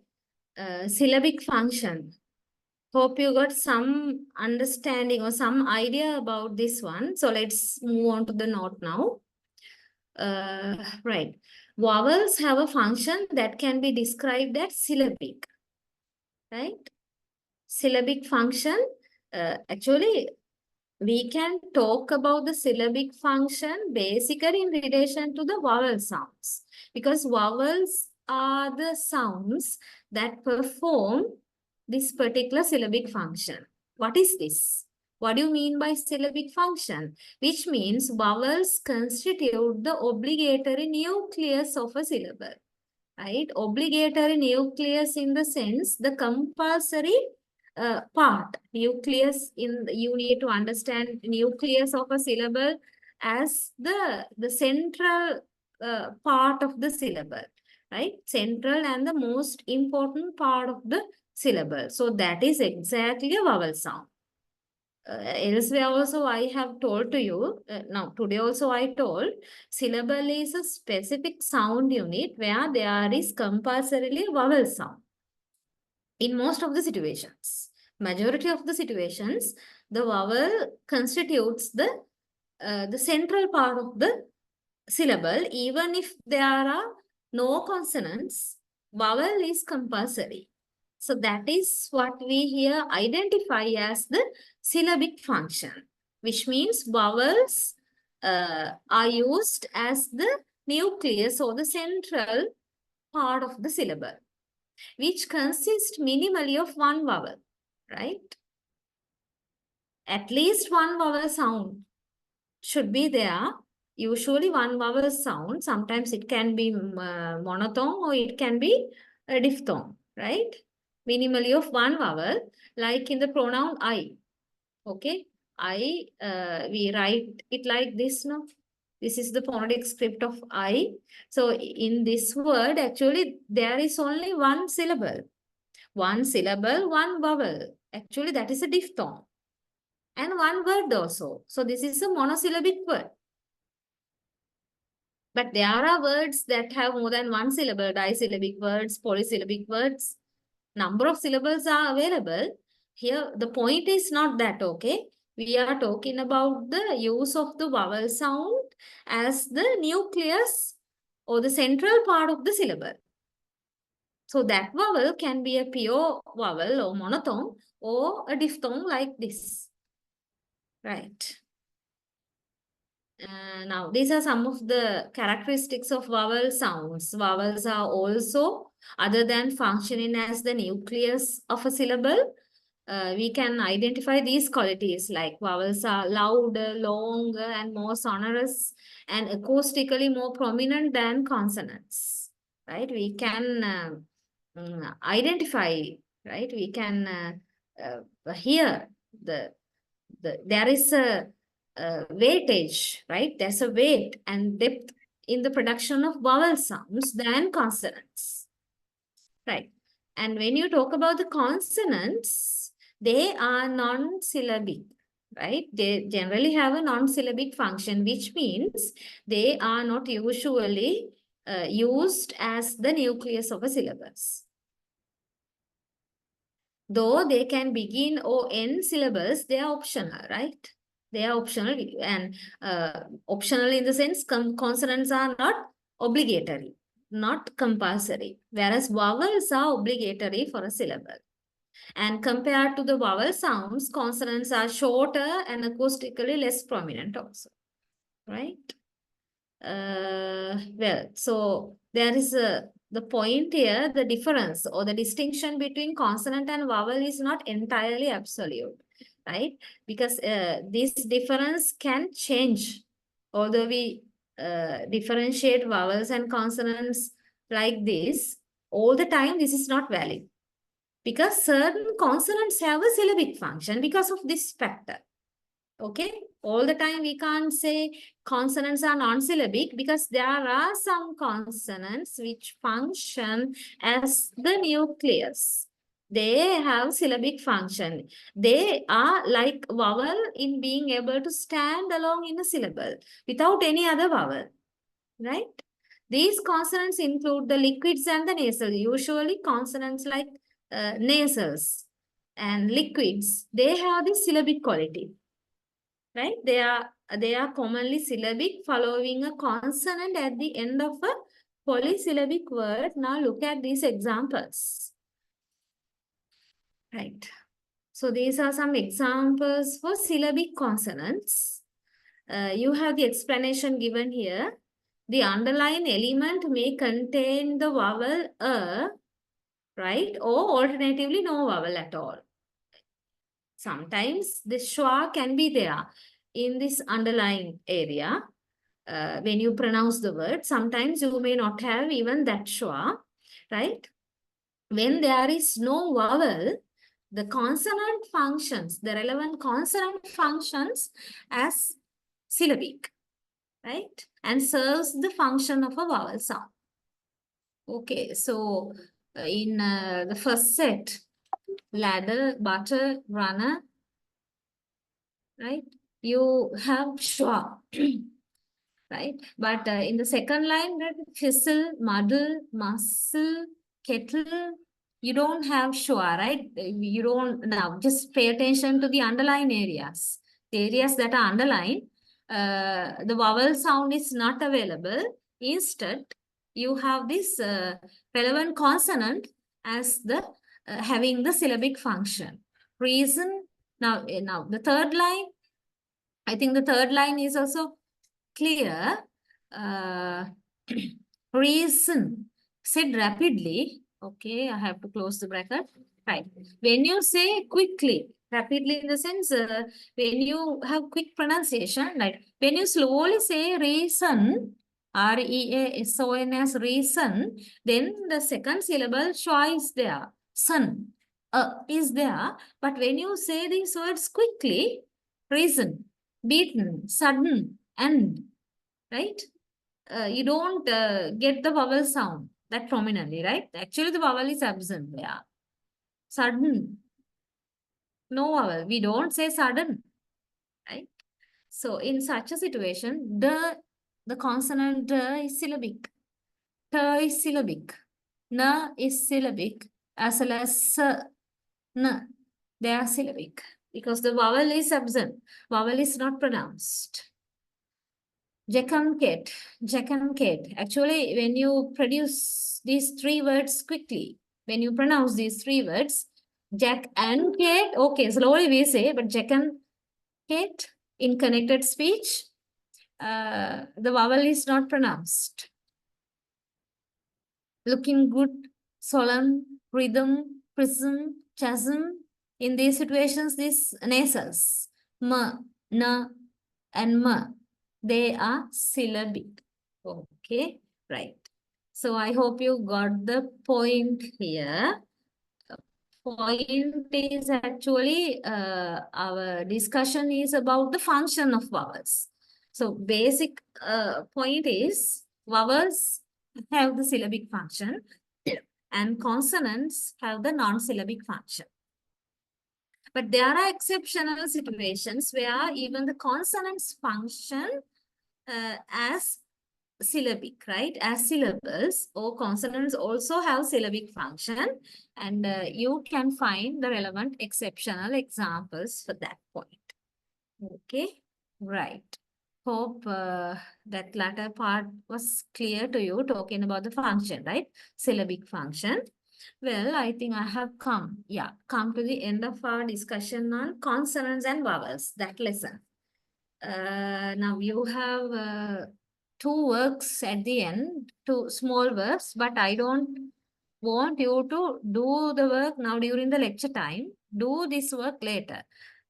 Syllabic function. Hope you got some understanding or some idea about this one. So let's move on to the note now. Right. Vowels have a function that can be described as syllabic. Right. Syllabic function. Actually, we can talk about the syllabic function basically in relation to the vowel sounds, because vowels are the sounds that perform this particular syllabic function. What is this? What do you mean by syllabic function? Which means vowels constitute the obligatory nucleus of a syllable, right? Obligatory nucleus in the sense the compulsory part. Nucleus, you need to understand nucleus of a syllable as the central part of the syllable, right? Central and the most important part of the syllable. So that is exactly a vowel sound. Elsewhere also I have told to you, now today also I told, syllable is a specific sound unit where there is compulsorily a vowel sound. In most of the situations, majority of the situations, the vowel constitutes the central part of the syllable. Even if there are no consonants, vowel is compulsory. So that is what we here identify as the syllabic function, which means vowels are used as the nucleus or the central part of the syllable, which consists minimally of one vowel, right? At least one vowel sound should be there. Usually one vowel sound, sometimes it can be monophthong or it can be a diphthong, right? Minimally of one vowel, like in the pronoun I, okay? I, we write it like this, no? This is the phonetic script of I. So in this word, actually, there is only one syllable. One syllable, one vowel. Actually, that is a diphthong. And one word also. So this is a monosyllabic word. But there are words that have more than one syllable, disyllabic words, polysyllabic words. Number of syllables are available. Here, the point is not that, okay? We are talking about the use of the vowel sound as the nucleus or the central part of the syllable. So that vowel can be a pure vowel or monophthong or a diphthong like this. Right. Now, these are some of the characteristics of vowel sounds. Vowels are also, other than functioning as the nucleus of a syllable, we can identify these qualities like vowels are louder, longer, and more sonorous, and acoustically more prominent than consonants, right? We can identify, right? We can hear there is a weightage, right? There's a weight and depth in the production of vowel sounds than consonants, right? And when you talk about the consonants, they are non-syllabic, right? They generally have a non-syllabic function, which means they are not usually used as the nucleus of a syllabus. Though they can begin or end syllables, they are optional, right? They are optional, and optional in the sense consonants are not obligatory, not compulsory, whereas vowels are obligatory for a syllable. And compared to the vowel sounds, consonants are shorter and acoustically less prominent also, right? Well, so there is the point here, the difference or the distinction between consonant and vowel is not entirely absolute, right? Because this difference can change. Although we differentiate vowels and consonants like this, all the time this is not valid. Because certain consonants have a syllabic function because of this factor. Okay, all the time we can't say consonants are non-syllabic because there are some consonants which function as the nucleus. They have syllabic function. They are like vowel in being able to stand along in a syllable without any other vowel, right? These consonants include the liquids and the nasal. Usually consonants like nasals and liquids, they have the syllabic quality, right? They are commonly syllabic following a consonant at the end of a polysyllabic word. Now look at these examples, right? So these are some examples for syllabic consonants. You have the explanation given here. The underlying element may contain the vowel a, right? Or alternatively, no vowel at all. Sometimes the schwa can be there in this underlying area when you pronounce the word. Sometimes you may not have even that schwa, right? When there is no vowel, the consonant functions, the relevant consonant functions as syllabic, right? And serves the function of a vowel sound. Okay, so in the first set, ladder, butter, runner, right? You have schwa, right? But in the second line, right, fizzle, muddle, muscle, kettle, you don't have schwa, right? You don't, now just pay attention to the underlying areas. The areas that are underlined, the vowel sound is not available. Instead, you have this relevant consonant as the having the syllabic function. Reason, now the third line, I think the third line is also clear. Reason, said rapidly. Okay, I have to close the bracket. Right. When you say quickly, rapidly in the sense, when you have quick pronunciation, right? When you slowly say reason, R-E-A-S-O-N as reason, then the second syllable schwa is there. Sun is there. But when you say these words quickly, reason, beaten, sudden, and, right? You don't get the vowel sound that prominently, right? Actually, the vowel is absent there. Sudden, no vowel. We don't say sudden, right? So in such a situation, the consonant is syllabic. T is syllabic. N is syllabic. As well as N, they are syllabic. Because the vowel is absent. Vowel is not pronounced. Jack and Kate, Jack and Kate. Actually, when you produce these three words quickly, when you pronounce these three words, Jack and Kate, okay, slowly we say, but Jack and Kate in connected speech, the vowel is not pronounced. Looking good, solemn, rhythm, prism, chasm. In these situations, these nasals, m, n, and m, they are syllabic. Okay, right. So I hope you got the point here. Point is actually our discussion is about the function of vowels. So basic point is vowels have the syllabic function and consonants have the non-syllabic function. But there are exceptional situations where even the consonants function as syllabic, right? As syllables, or consonants also have syllabic function, and you can find the relevant exceptional examples for that point. Okay, right. Hope that latter part was clear to you, talking about the function, right? Syllabic function. Well, I think I have come to the end of our discussion on consonants and vowels, that lesson. Now you have two works at the end, two small works, but I don't want you to do the work now during the lecture time. Do this work later.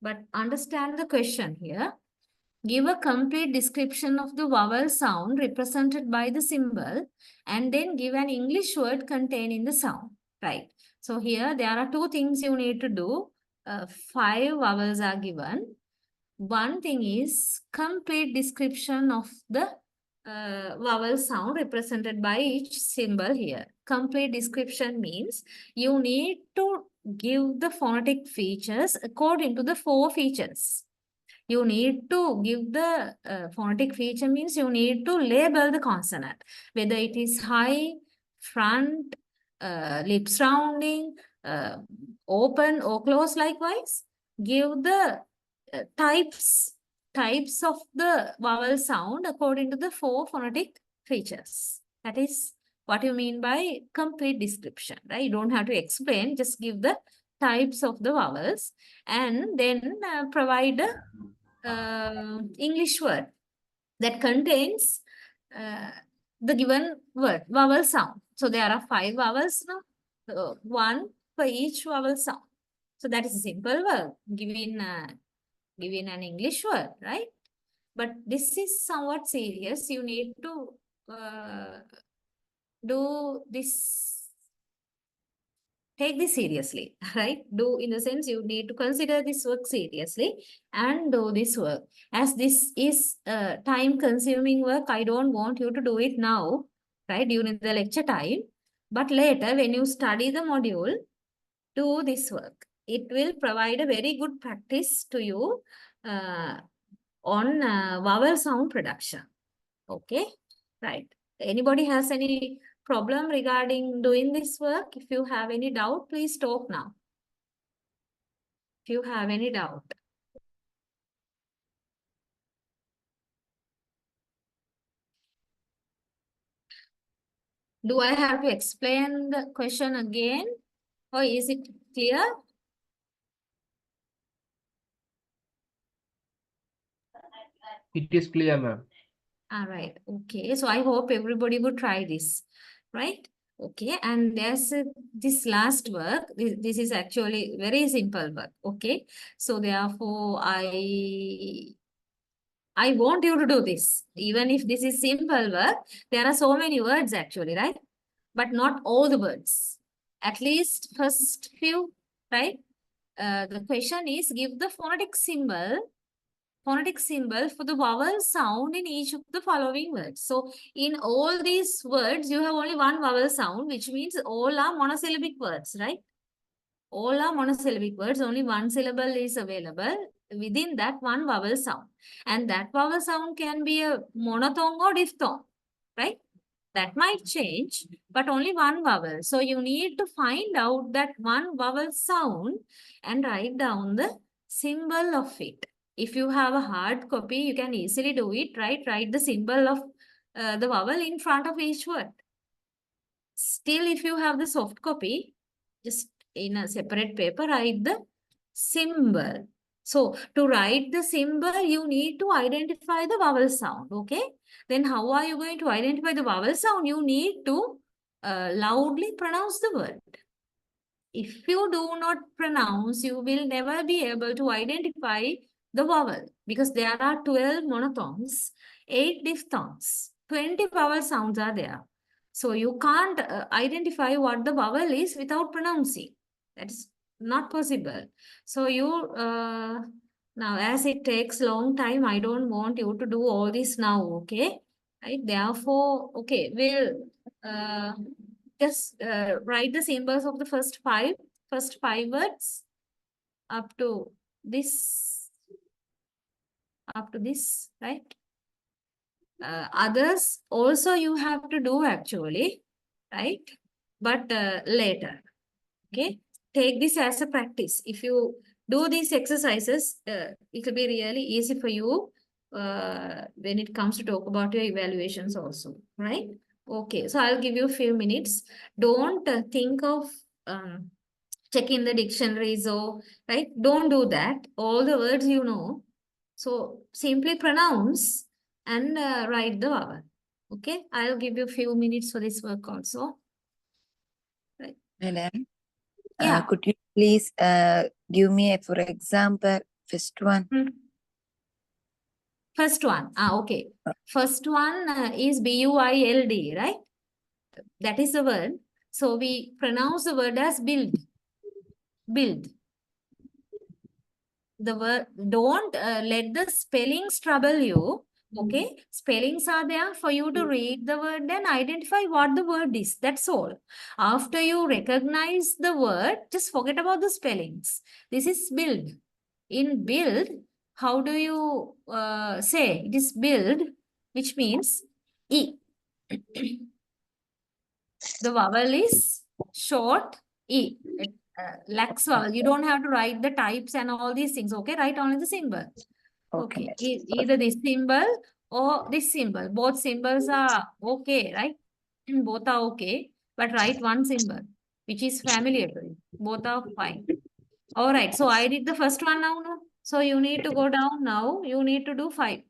But understand the question here. Give a complete description of the vowel sound represented by the symbol and then give an English word containing the sound. Right. So here there are two things you need to do. 5 vowels are given. One thing is complete description of the vowel sound represented by each symbol here. Complete description means you need to give the phonetic features according to the 4 features. You need to give the phonetic feature means you need to label the consonant, whether it is high, front, lips rounding, open or close likewise. Give the types of the vowel sound according to the 4 phonetic features. That is what you mean by complete description, right? You don't have to explain, just give the types of the vowels and then provide a English word that contains the given word, vowel sound. So there are 5 vowels now, one for each vowel sound. So that is a simple word, giving an English word, right? But this is somewhat serious. You need to do this, take this seriously, right? Do in the sense you need to consider this work seriously and do this work. As this is time consuming work, I don't want you to do it now, right? During the lecture time. But later when you study the module, do this work. It will provide a very good practice to you on vowel sound production. Okay, right. Anybody has any problem regarding doing this work? If you have any doubt, please talk now. If you have any doubt. Do I have to explain the question again? Or is it clear? It is clear, ma'am. All right. Okay. So I hope everybody would try this, right? Okay. And there's this last work. This is actually very simple work. Okay. So therefore, I want you to do this. Even if this is simple work, there are so many words actually, right? But not all the words. At least first few, right? The question is give the phonetic symbol for the vowel sound in each of the following words. So in all these words, you have only one vowel sound, which means all are monosyllabic words, right? All are monosyllabic words, only one syllable is available. Within that, one vowel sound. And that vowel sound can be a monophthong or diphthong, right? That might change, but only one vowel. So you need to find out that one vowel sound and write down the symbol of it. If you have a hard copy, you can easily do it, right? Write the symbol of the vowel in front of each word. Still, if you have the soft copy, just in a separate paper, write the symbol. So, to write the symbol, you need to identify the vowel sound, okay? Then how are you going to identify the vowel sound? You need to loudly pronounce the word. If you do not pronounce, you will never be able to identify the vowel because there are 12 monophthongs, 8 diphthongs, 20 vowel sounds are there. So you can't identify what the vowel is without pronouncing. That's not possible. So you, now as it takes long time, I don't want you to do all this now, okay? Right? Therefore, okay, we'll just write the symbols of the first five words up to this, right? Others also you have to do actually, right? But later, okay? Take this as a practice. If you do these exercises, it will be really easy for you when it comes to talk about your evaluations also, right? Okay, so I'll give you a few minutes. Don't think of checking the dictionaries or, right? Don't do that. All the words you know. So simply pronounce and write the vowel. Okay, I'll give you a few minutes for this work also. Right. Madam, Yeah. could you please give me, for example, first one? First one. Okay. First one is build, right? That is the word. So we pronounce the word as build. Build. The word, don't let the spellings trouble you. Okay, spellings are there for you to read the word, then identify what the word is. That's all. After you recognize the word, just forget about the spellings. This is build. In build, how do you say it is build, which means E. The vowel is short E. Lax vowel. You don't have to write the types and all these things. Okay, write only the symbol. Okay, Okay, madam. either this symbol or this symbol. Both symbols are okay, right? Both are okay, but write one symbol, which is familiar to you. Both are fine. All right, so I did the first one now, no? So you need to go down now. You need to do 5.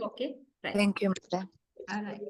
Okay, right. Thank you, madam. All right.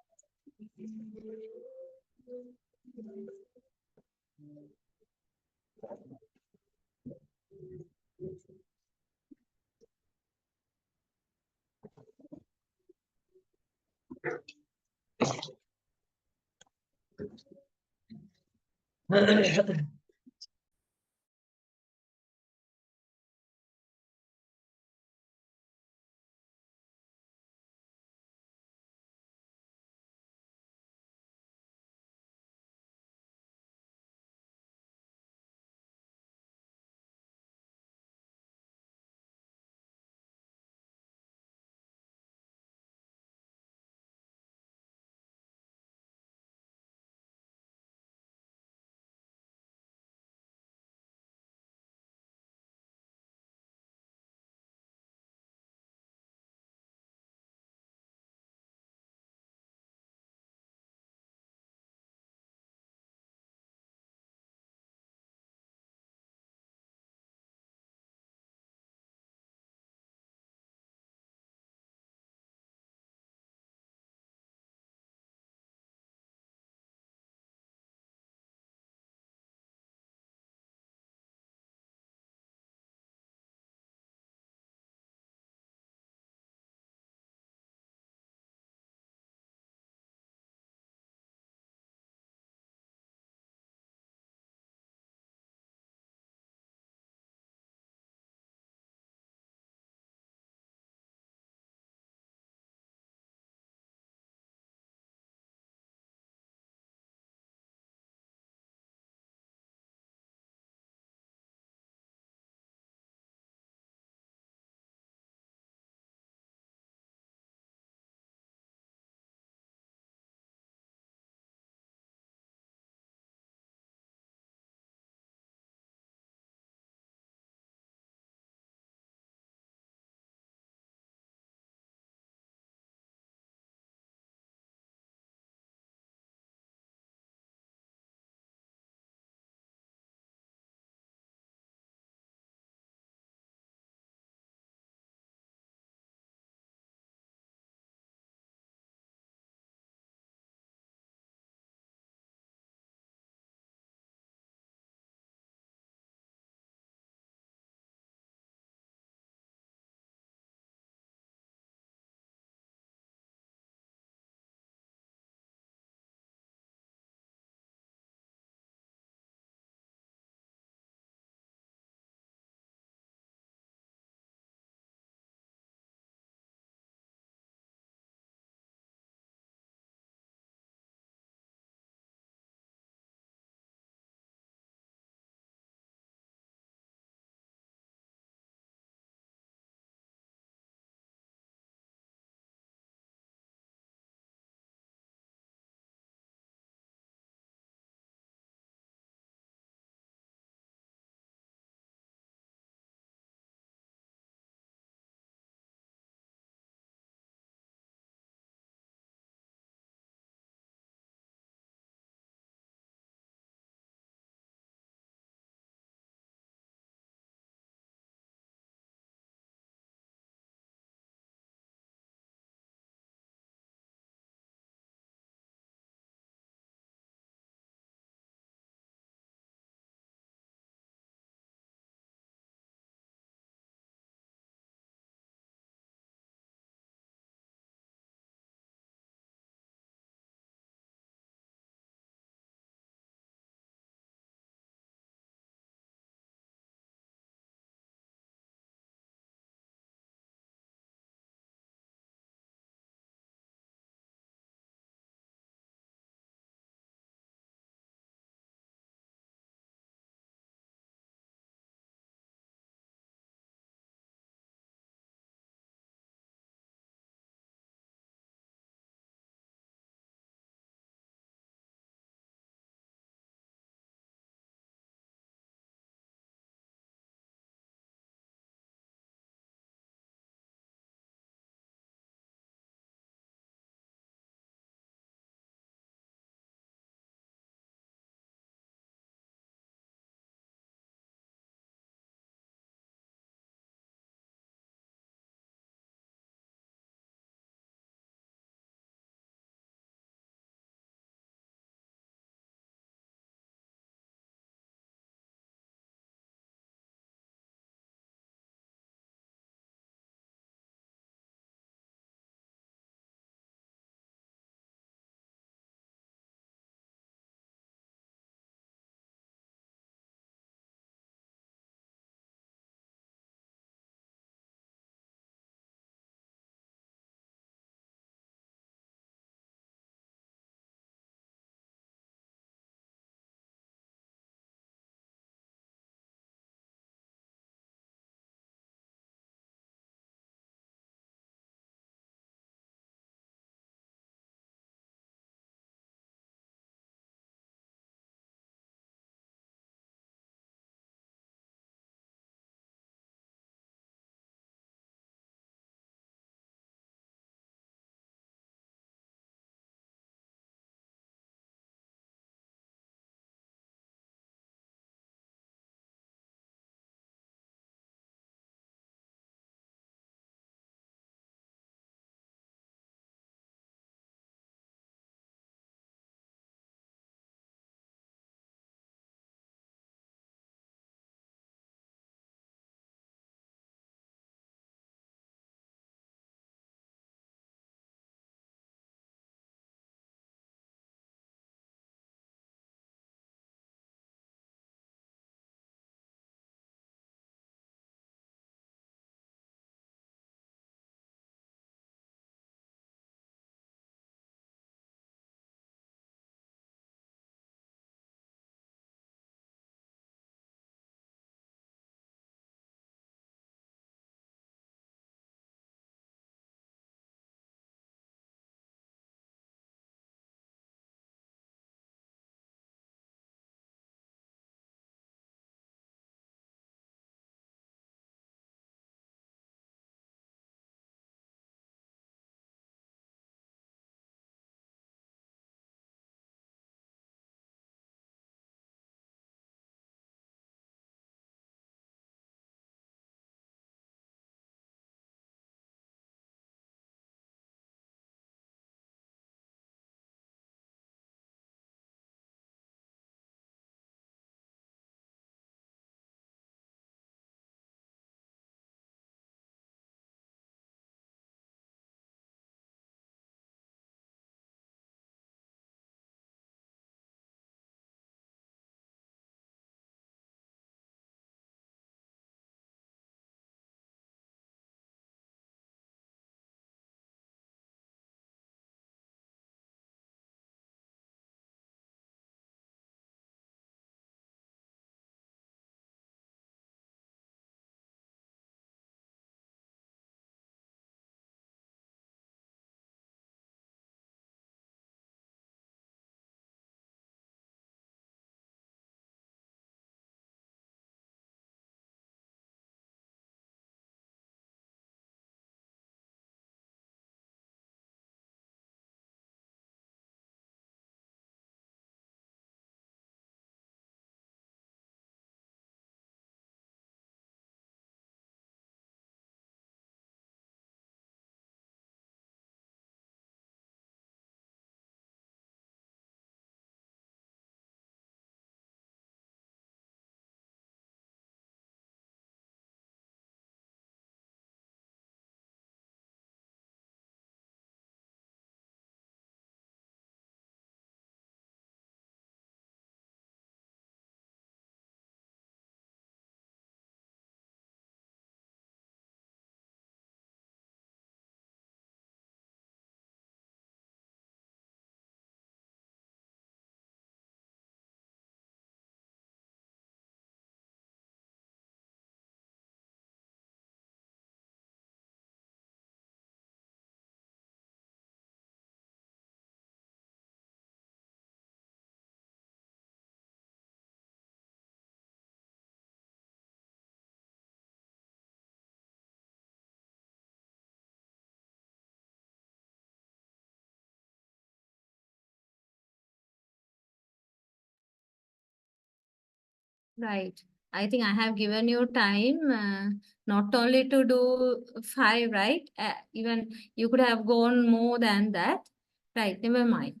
Right. I think I have given you time, not only to do 5, right? Even you could have gone more than that. Right, never mind.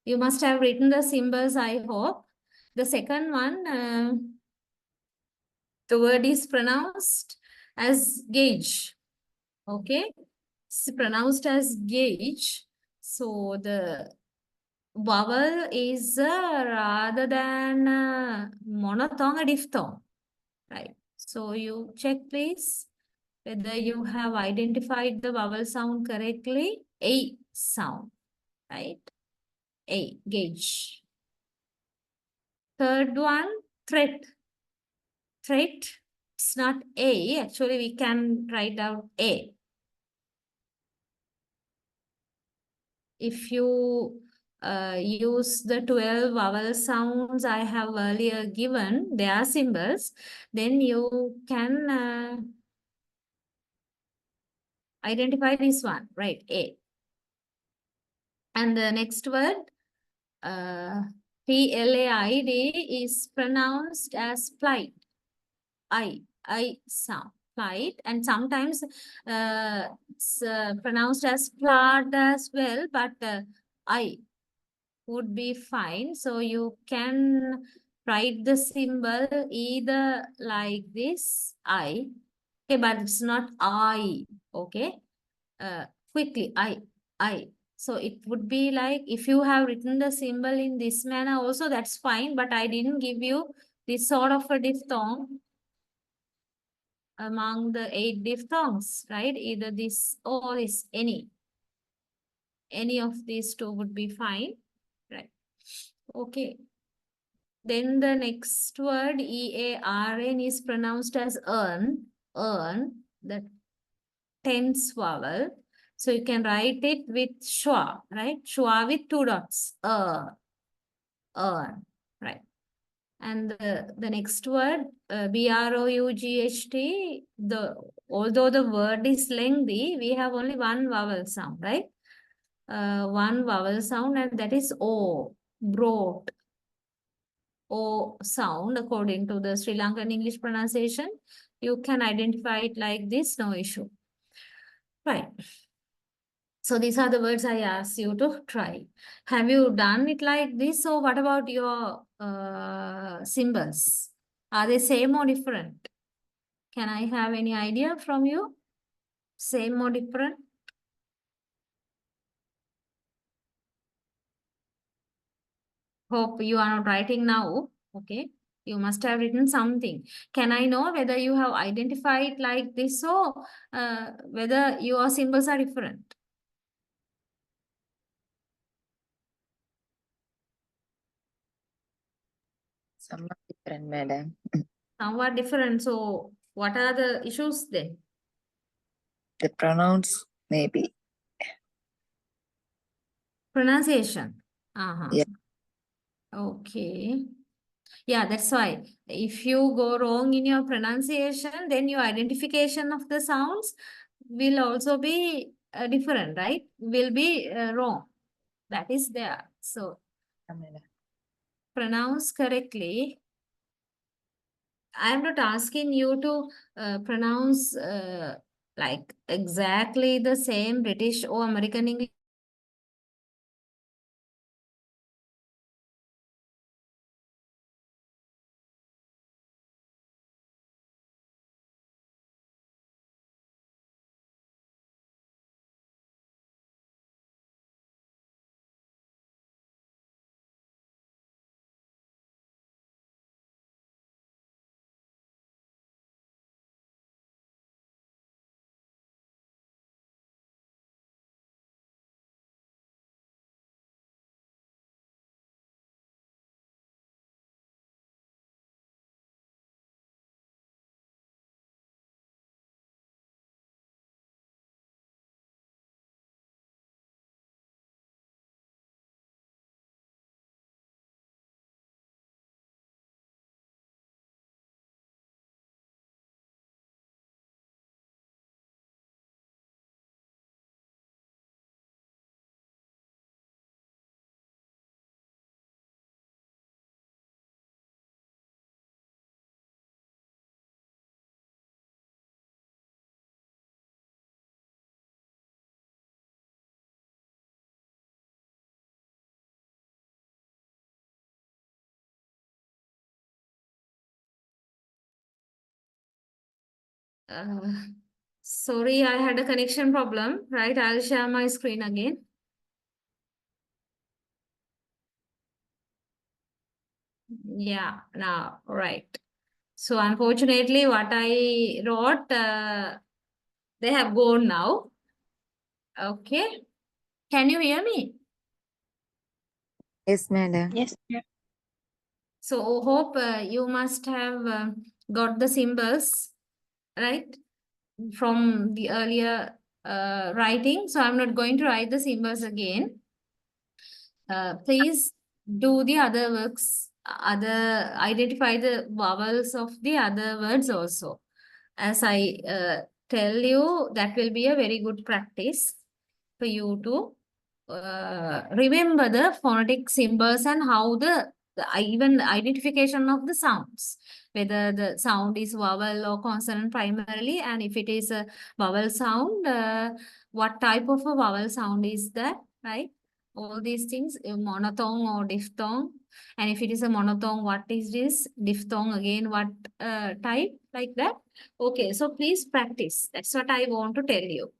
You must have written the symbols, I hope. The second one, the word is pronounced as gauge. Okay? It's pronounced as gauge. So the vowel is rather than monophthong or diphthong, right? So you check please whether you have identified the vowel sound correctly. A sound, right? A, gauge. Third one, threat. Threat, it's not A. Actually, we can write down A. If you use the 12 vowel sounds I have earlier given, their symbols, then you can identify this one, right? A. And the next word, PLAID, is pronounced as plight. I sound, plight, and sometimes it's pronounced as plard as well, but I would be fine. So you can write the symbol either like this, I, okay, but it's not I, okay? Quickly, I. So it would be like, if you have written the symbol in this manner also, that's fine, but I didn't give you this sort of a diphthong among the 8 diphthongs, right? Either this or this, any of these two would be fine, right? Okay. Then the next word, EARN, is pronounced as earn, the tense vowel. So you can write it with schwa, right? Schwa with 2 dots, earn, right? And the next word, BROUGHT, although the word is lengthy, we have only one vowel sound, right? One vowel sound, and that is O, brought. O sound according to the Sri Lankan English pronunciation. You can identify it like this, no issue. Right. So these are the words I asked you to try. Have you done it like this? So what about your symbols? Are they same or different? Can I have any idea from you? Same or different? Hope you are not writing now. Okay. You must have written something. Can I know whether you have identified like this or whether your symbols are different? Somewhat different, madam. Somewhat different. So what are the issues then? The pronouns maybe. Pronunciation. Yeah. Okay. Yeah, that's why. If you go wrong in your pronunciation, then your identification of the sounds will also be different, right? Will be wrong. That is there. So Madam. pronounce correctly. I am not asking you to pronounce like exactly the same British or American English. Uh, sorry, I had a connection problem, right? I'll share my screen again. Yeah, now, right. So unfortunately, what I wrote, they have gone now. Okay. Can you hear me? Yes, madam. Yes. So hope you must have got the symbols, right? From the earlier writing. So I'm not going to write the symbols again. Please do the other works, identify the vowels of the other words also. As I tell you, that will be a very good practice for you to remember the phonetic symbols and how even identification of the sounds, whether the sound is vowel or consonant primarily, and if it is a vowel sound, what type of a vowel sound is that, right? All these things, monophthong or diphthong. And if it is a monophthong, what is this? Diphthong again, what type? Like that. Okay, so please practice. That's what I want to tell you.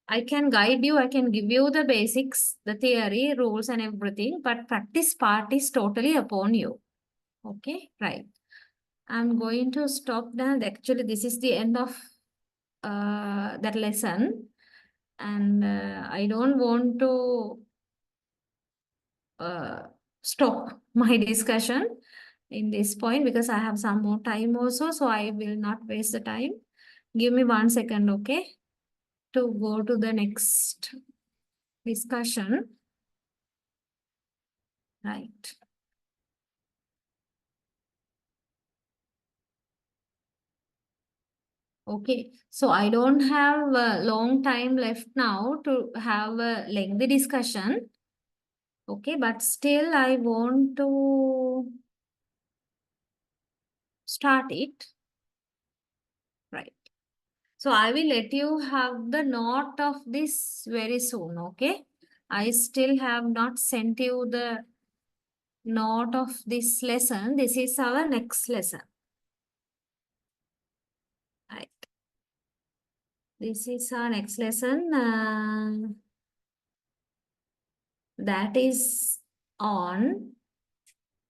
I can guide you, I can give you the basics, the theory, rules and everything, but practice part is totally upon you. Okay, right. I'm going to stop that. Actually, this is the end of that lesson. And I don't want to stop my discussion in this point because I have some more time also. So I will not waste the time. Give me 1 second, okay, to go to the next discussion. Right. Okay, so I don't have a long time left now to have a lengthy discussion. Okay, but still I want to start it. Right. So I will let you have the note of this very soon, okay? I still have not sent you the note of this lesson. This is our next lesson. Right. This is our next lesson. That is on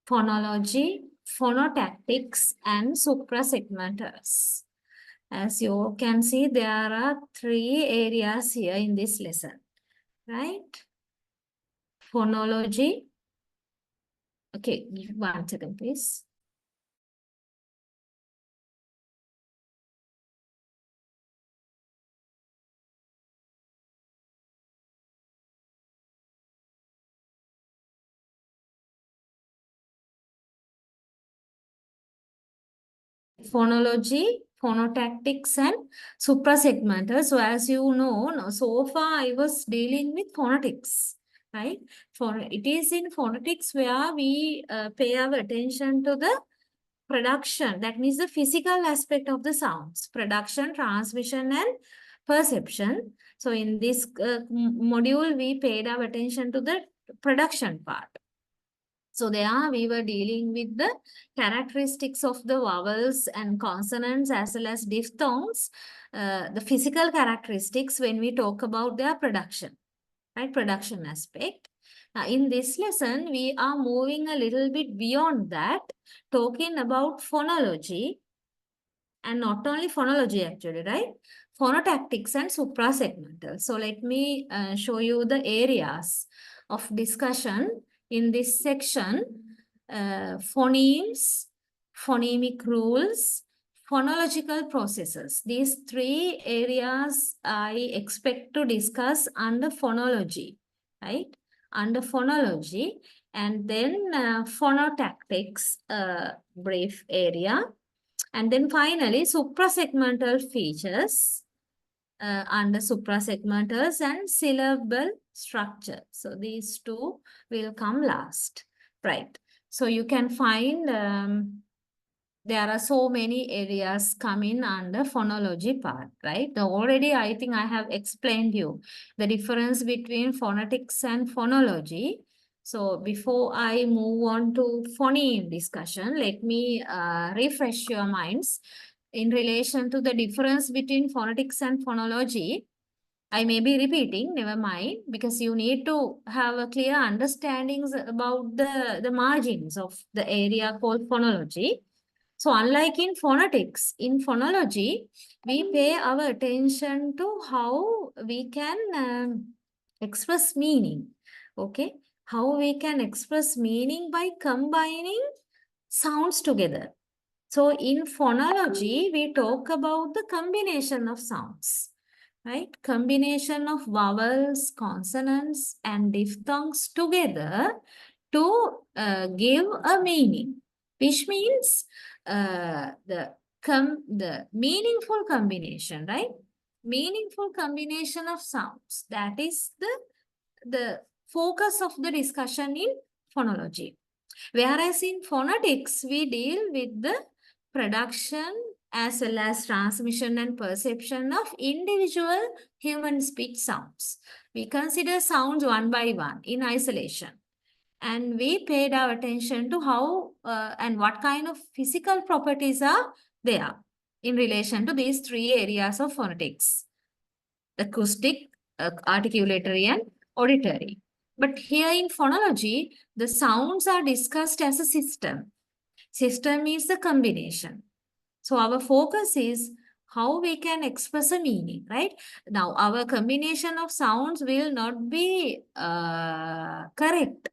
phonology, phonotactics, and suprasegmenters. As you can see, there are 3 areas here in this lesson, right? Phonology. Okay, 1 second, please. Phonology, phonotactics, and suprasegmenters. So as you know, so far I was dealing with phonetics, right? For it is in phonetics where we pay our attention to the production, that means the physical aspect of the sounds, production, transmission, and perception. So in this module, we paid our attention to the production part. So there we were dealing with the characteristics of the vowels and consonants as well as diphthongs, the physical characteristics when we talk about their production, right? Production aspect. Now, in this lesson, we are moving a little bit beyond that, talking about phonology, and not only phonology actually, right? Phonotactics and suprasegmental. So let me show you the areas of discussion in this section. Phonemes, phonemic rules, phonological processes. These 3 areas I expect to discuss under phonology, right? Under phonology, and then phonotactics, brief area. And then finally, suprasegmental features under suprasegmentals and syllable structure. So these 2 will come last, right? So you can find there are so many areas coming under phonology part, right? Already I think I have explained you the difference between phonetics and phonology. So before I move on to phoneme discussion, let me refresh your minds. in relation to the difference between phonetics and phonology, I may be repeating, never mind, because you need to have a clear understandings about the margins of the area called phonology. So unlike in phonetics, in phonology, we pay our attention to how we can express meaning. Okay, how we can express meaning by combining sounds together. So in phonology, we talk about the combination of sounds, right? Combination of vowels, consonants, and diphthongs together to give a meaning, which means the meaningful combination, right? Meaningful combination of sounds. That is the focus of the discussion in phonology. Whereas in phonetics, we deal with the production as well as transmission and perception of individual human speech sounds. We consider sounds one by one in isolation. And we paid our attention to how and what kind of physical properties are there in relation to these three areas of phonetics: acoustic, articulatory, and auditory. But here in phonology, the sounds are discussed as a system. System is the combination. So our focus is how we can express a meaning, right? Now, our combination of sounds will not be correct,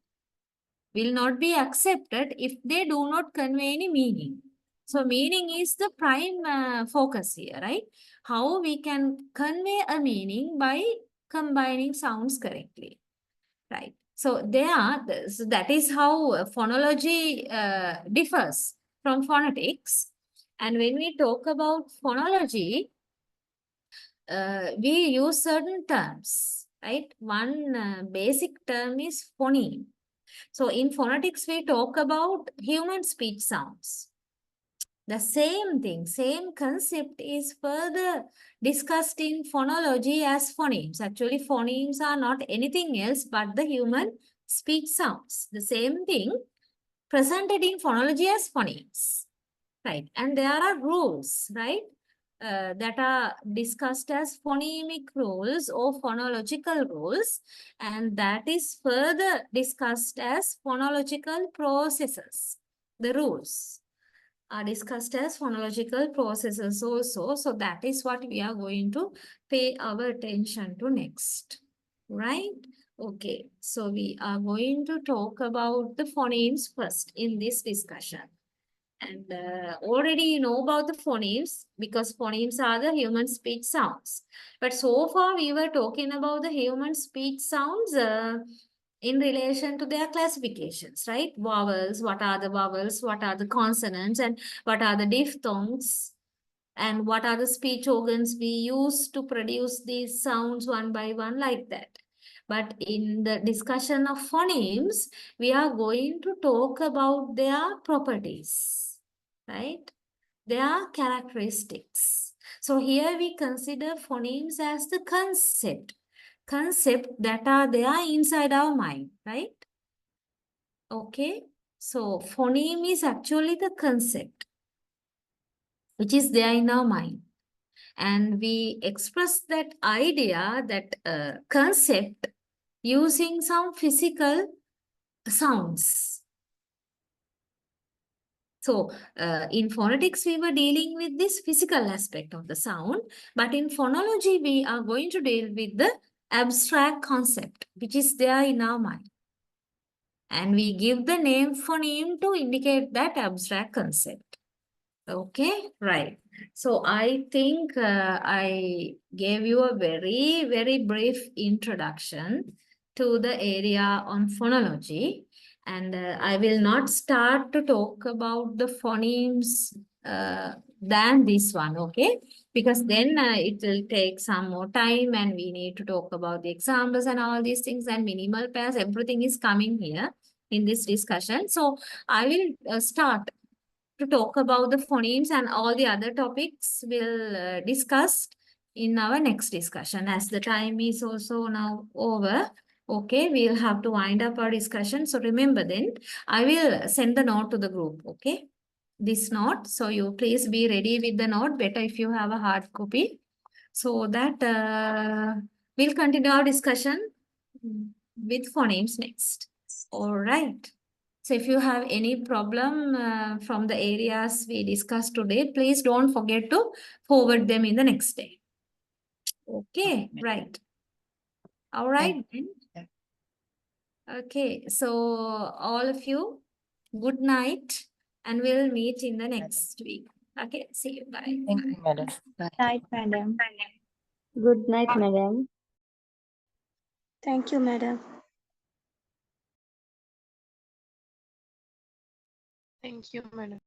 will not be accepted if they do not convey any meaning. So meaning is the prime focus here, right? How we can convey a meaning by combining sounds correctly, right? So so that is how phonology differs from phonetics. And when we talk about phonology, we use certain terms, right? One basic term is phoneme. So in phonetics, we talk about human speech sounds. The same thing, same concept is further discussed in phonology as phonemes. Actually, phonemes are not anything else but the human speech sounds. The same thing presented in phonology as phonemes, right? And there are rules, right? That are discussed as phonemic rules or phonological rules, and that is further discussed as phonological processes. The rules are discussed as phonological processes also. So that is what we are going to pay our attention to next, right? Okay, so we are going to talk about the phonemes first in this discussion. And already you know about the phonemes because phonemes are the human speech sounds. But so far we were talking about the human speech sounds in relation to their classifications, right? Vowels, what are the vowels, what are the consonants, and what are the diphthongs, and what are the speech organs we use to produce these sounds one by one, like that. But in the discussion of phonemes, we are going to talk about their properties, right? Their characteristics. So here we consider phonemes as the concept that are there inside our mind, right? Okay, so phoneme is actually the concept which is there in our mind. And we express that idea, that concept using some physical sounds. So in phonetics, we were dealing with this physical aspect of the sound, but in phonology, we are going to deal with the abstract concept, which is there in our mind. And we give the name phoneme to indicate that abstract concept. Okay, right. So I think I gave you a very, very brief introduction to the area on phonology. And I will not start to talk about the phonemes than this one, okay? Because then it will take some more time and we need to talk about the examples and all these things and minimal pairs, everything is coming here in this discussion. So I will start to talk about the phonemes, and all the other topics we'll discuss in our next discussion. As the time is also now over, okay, we'll have to wind up our discussion. So remember then, I will send the note to the group, okay? this note. So you please be ready with the note. Better if you have a hard copy. So that we'll continue our discussion with phonemes next. All right. So if you have any problem from the areas we discussed today, please don't forget to forward them in the next day. Okay, right. All right then. Yeah. Okay, so all of you, good night, and we'll meet in the next week. Okay, see you. Bye. Thank you, madam. Bye. Night, madam. Good night, madam. Thank you, madam. Thank you, madam.